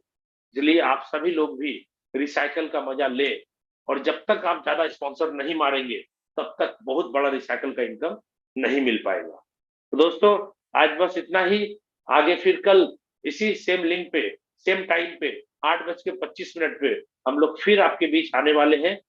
इसलिए आप सभी लोग भी रिसाइकल का मजा ले, और जब तक आप ज्यादा स्पॉन्सर नहीं मारेंगे तब तक बहुत बड़ा रिसाइकल का इनकम नहीं मिल पाएगा। तो दोस्तों आज बस इतना ही, आगे फिर कल इसी सेम लिंक पे सेम टाइम पे 8:25 पे हम लोग फिर आपके बीच आने वाले हैं।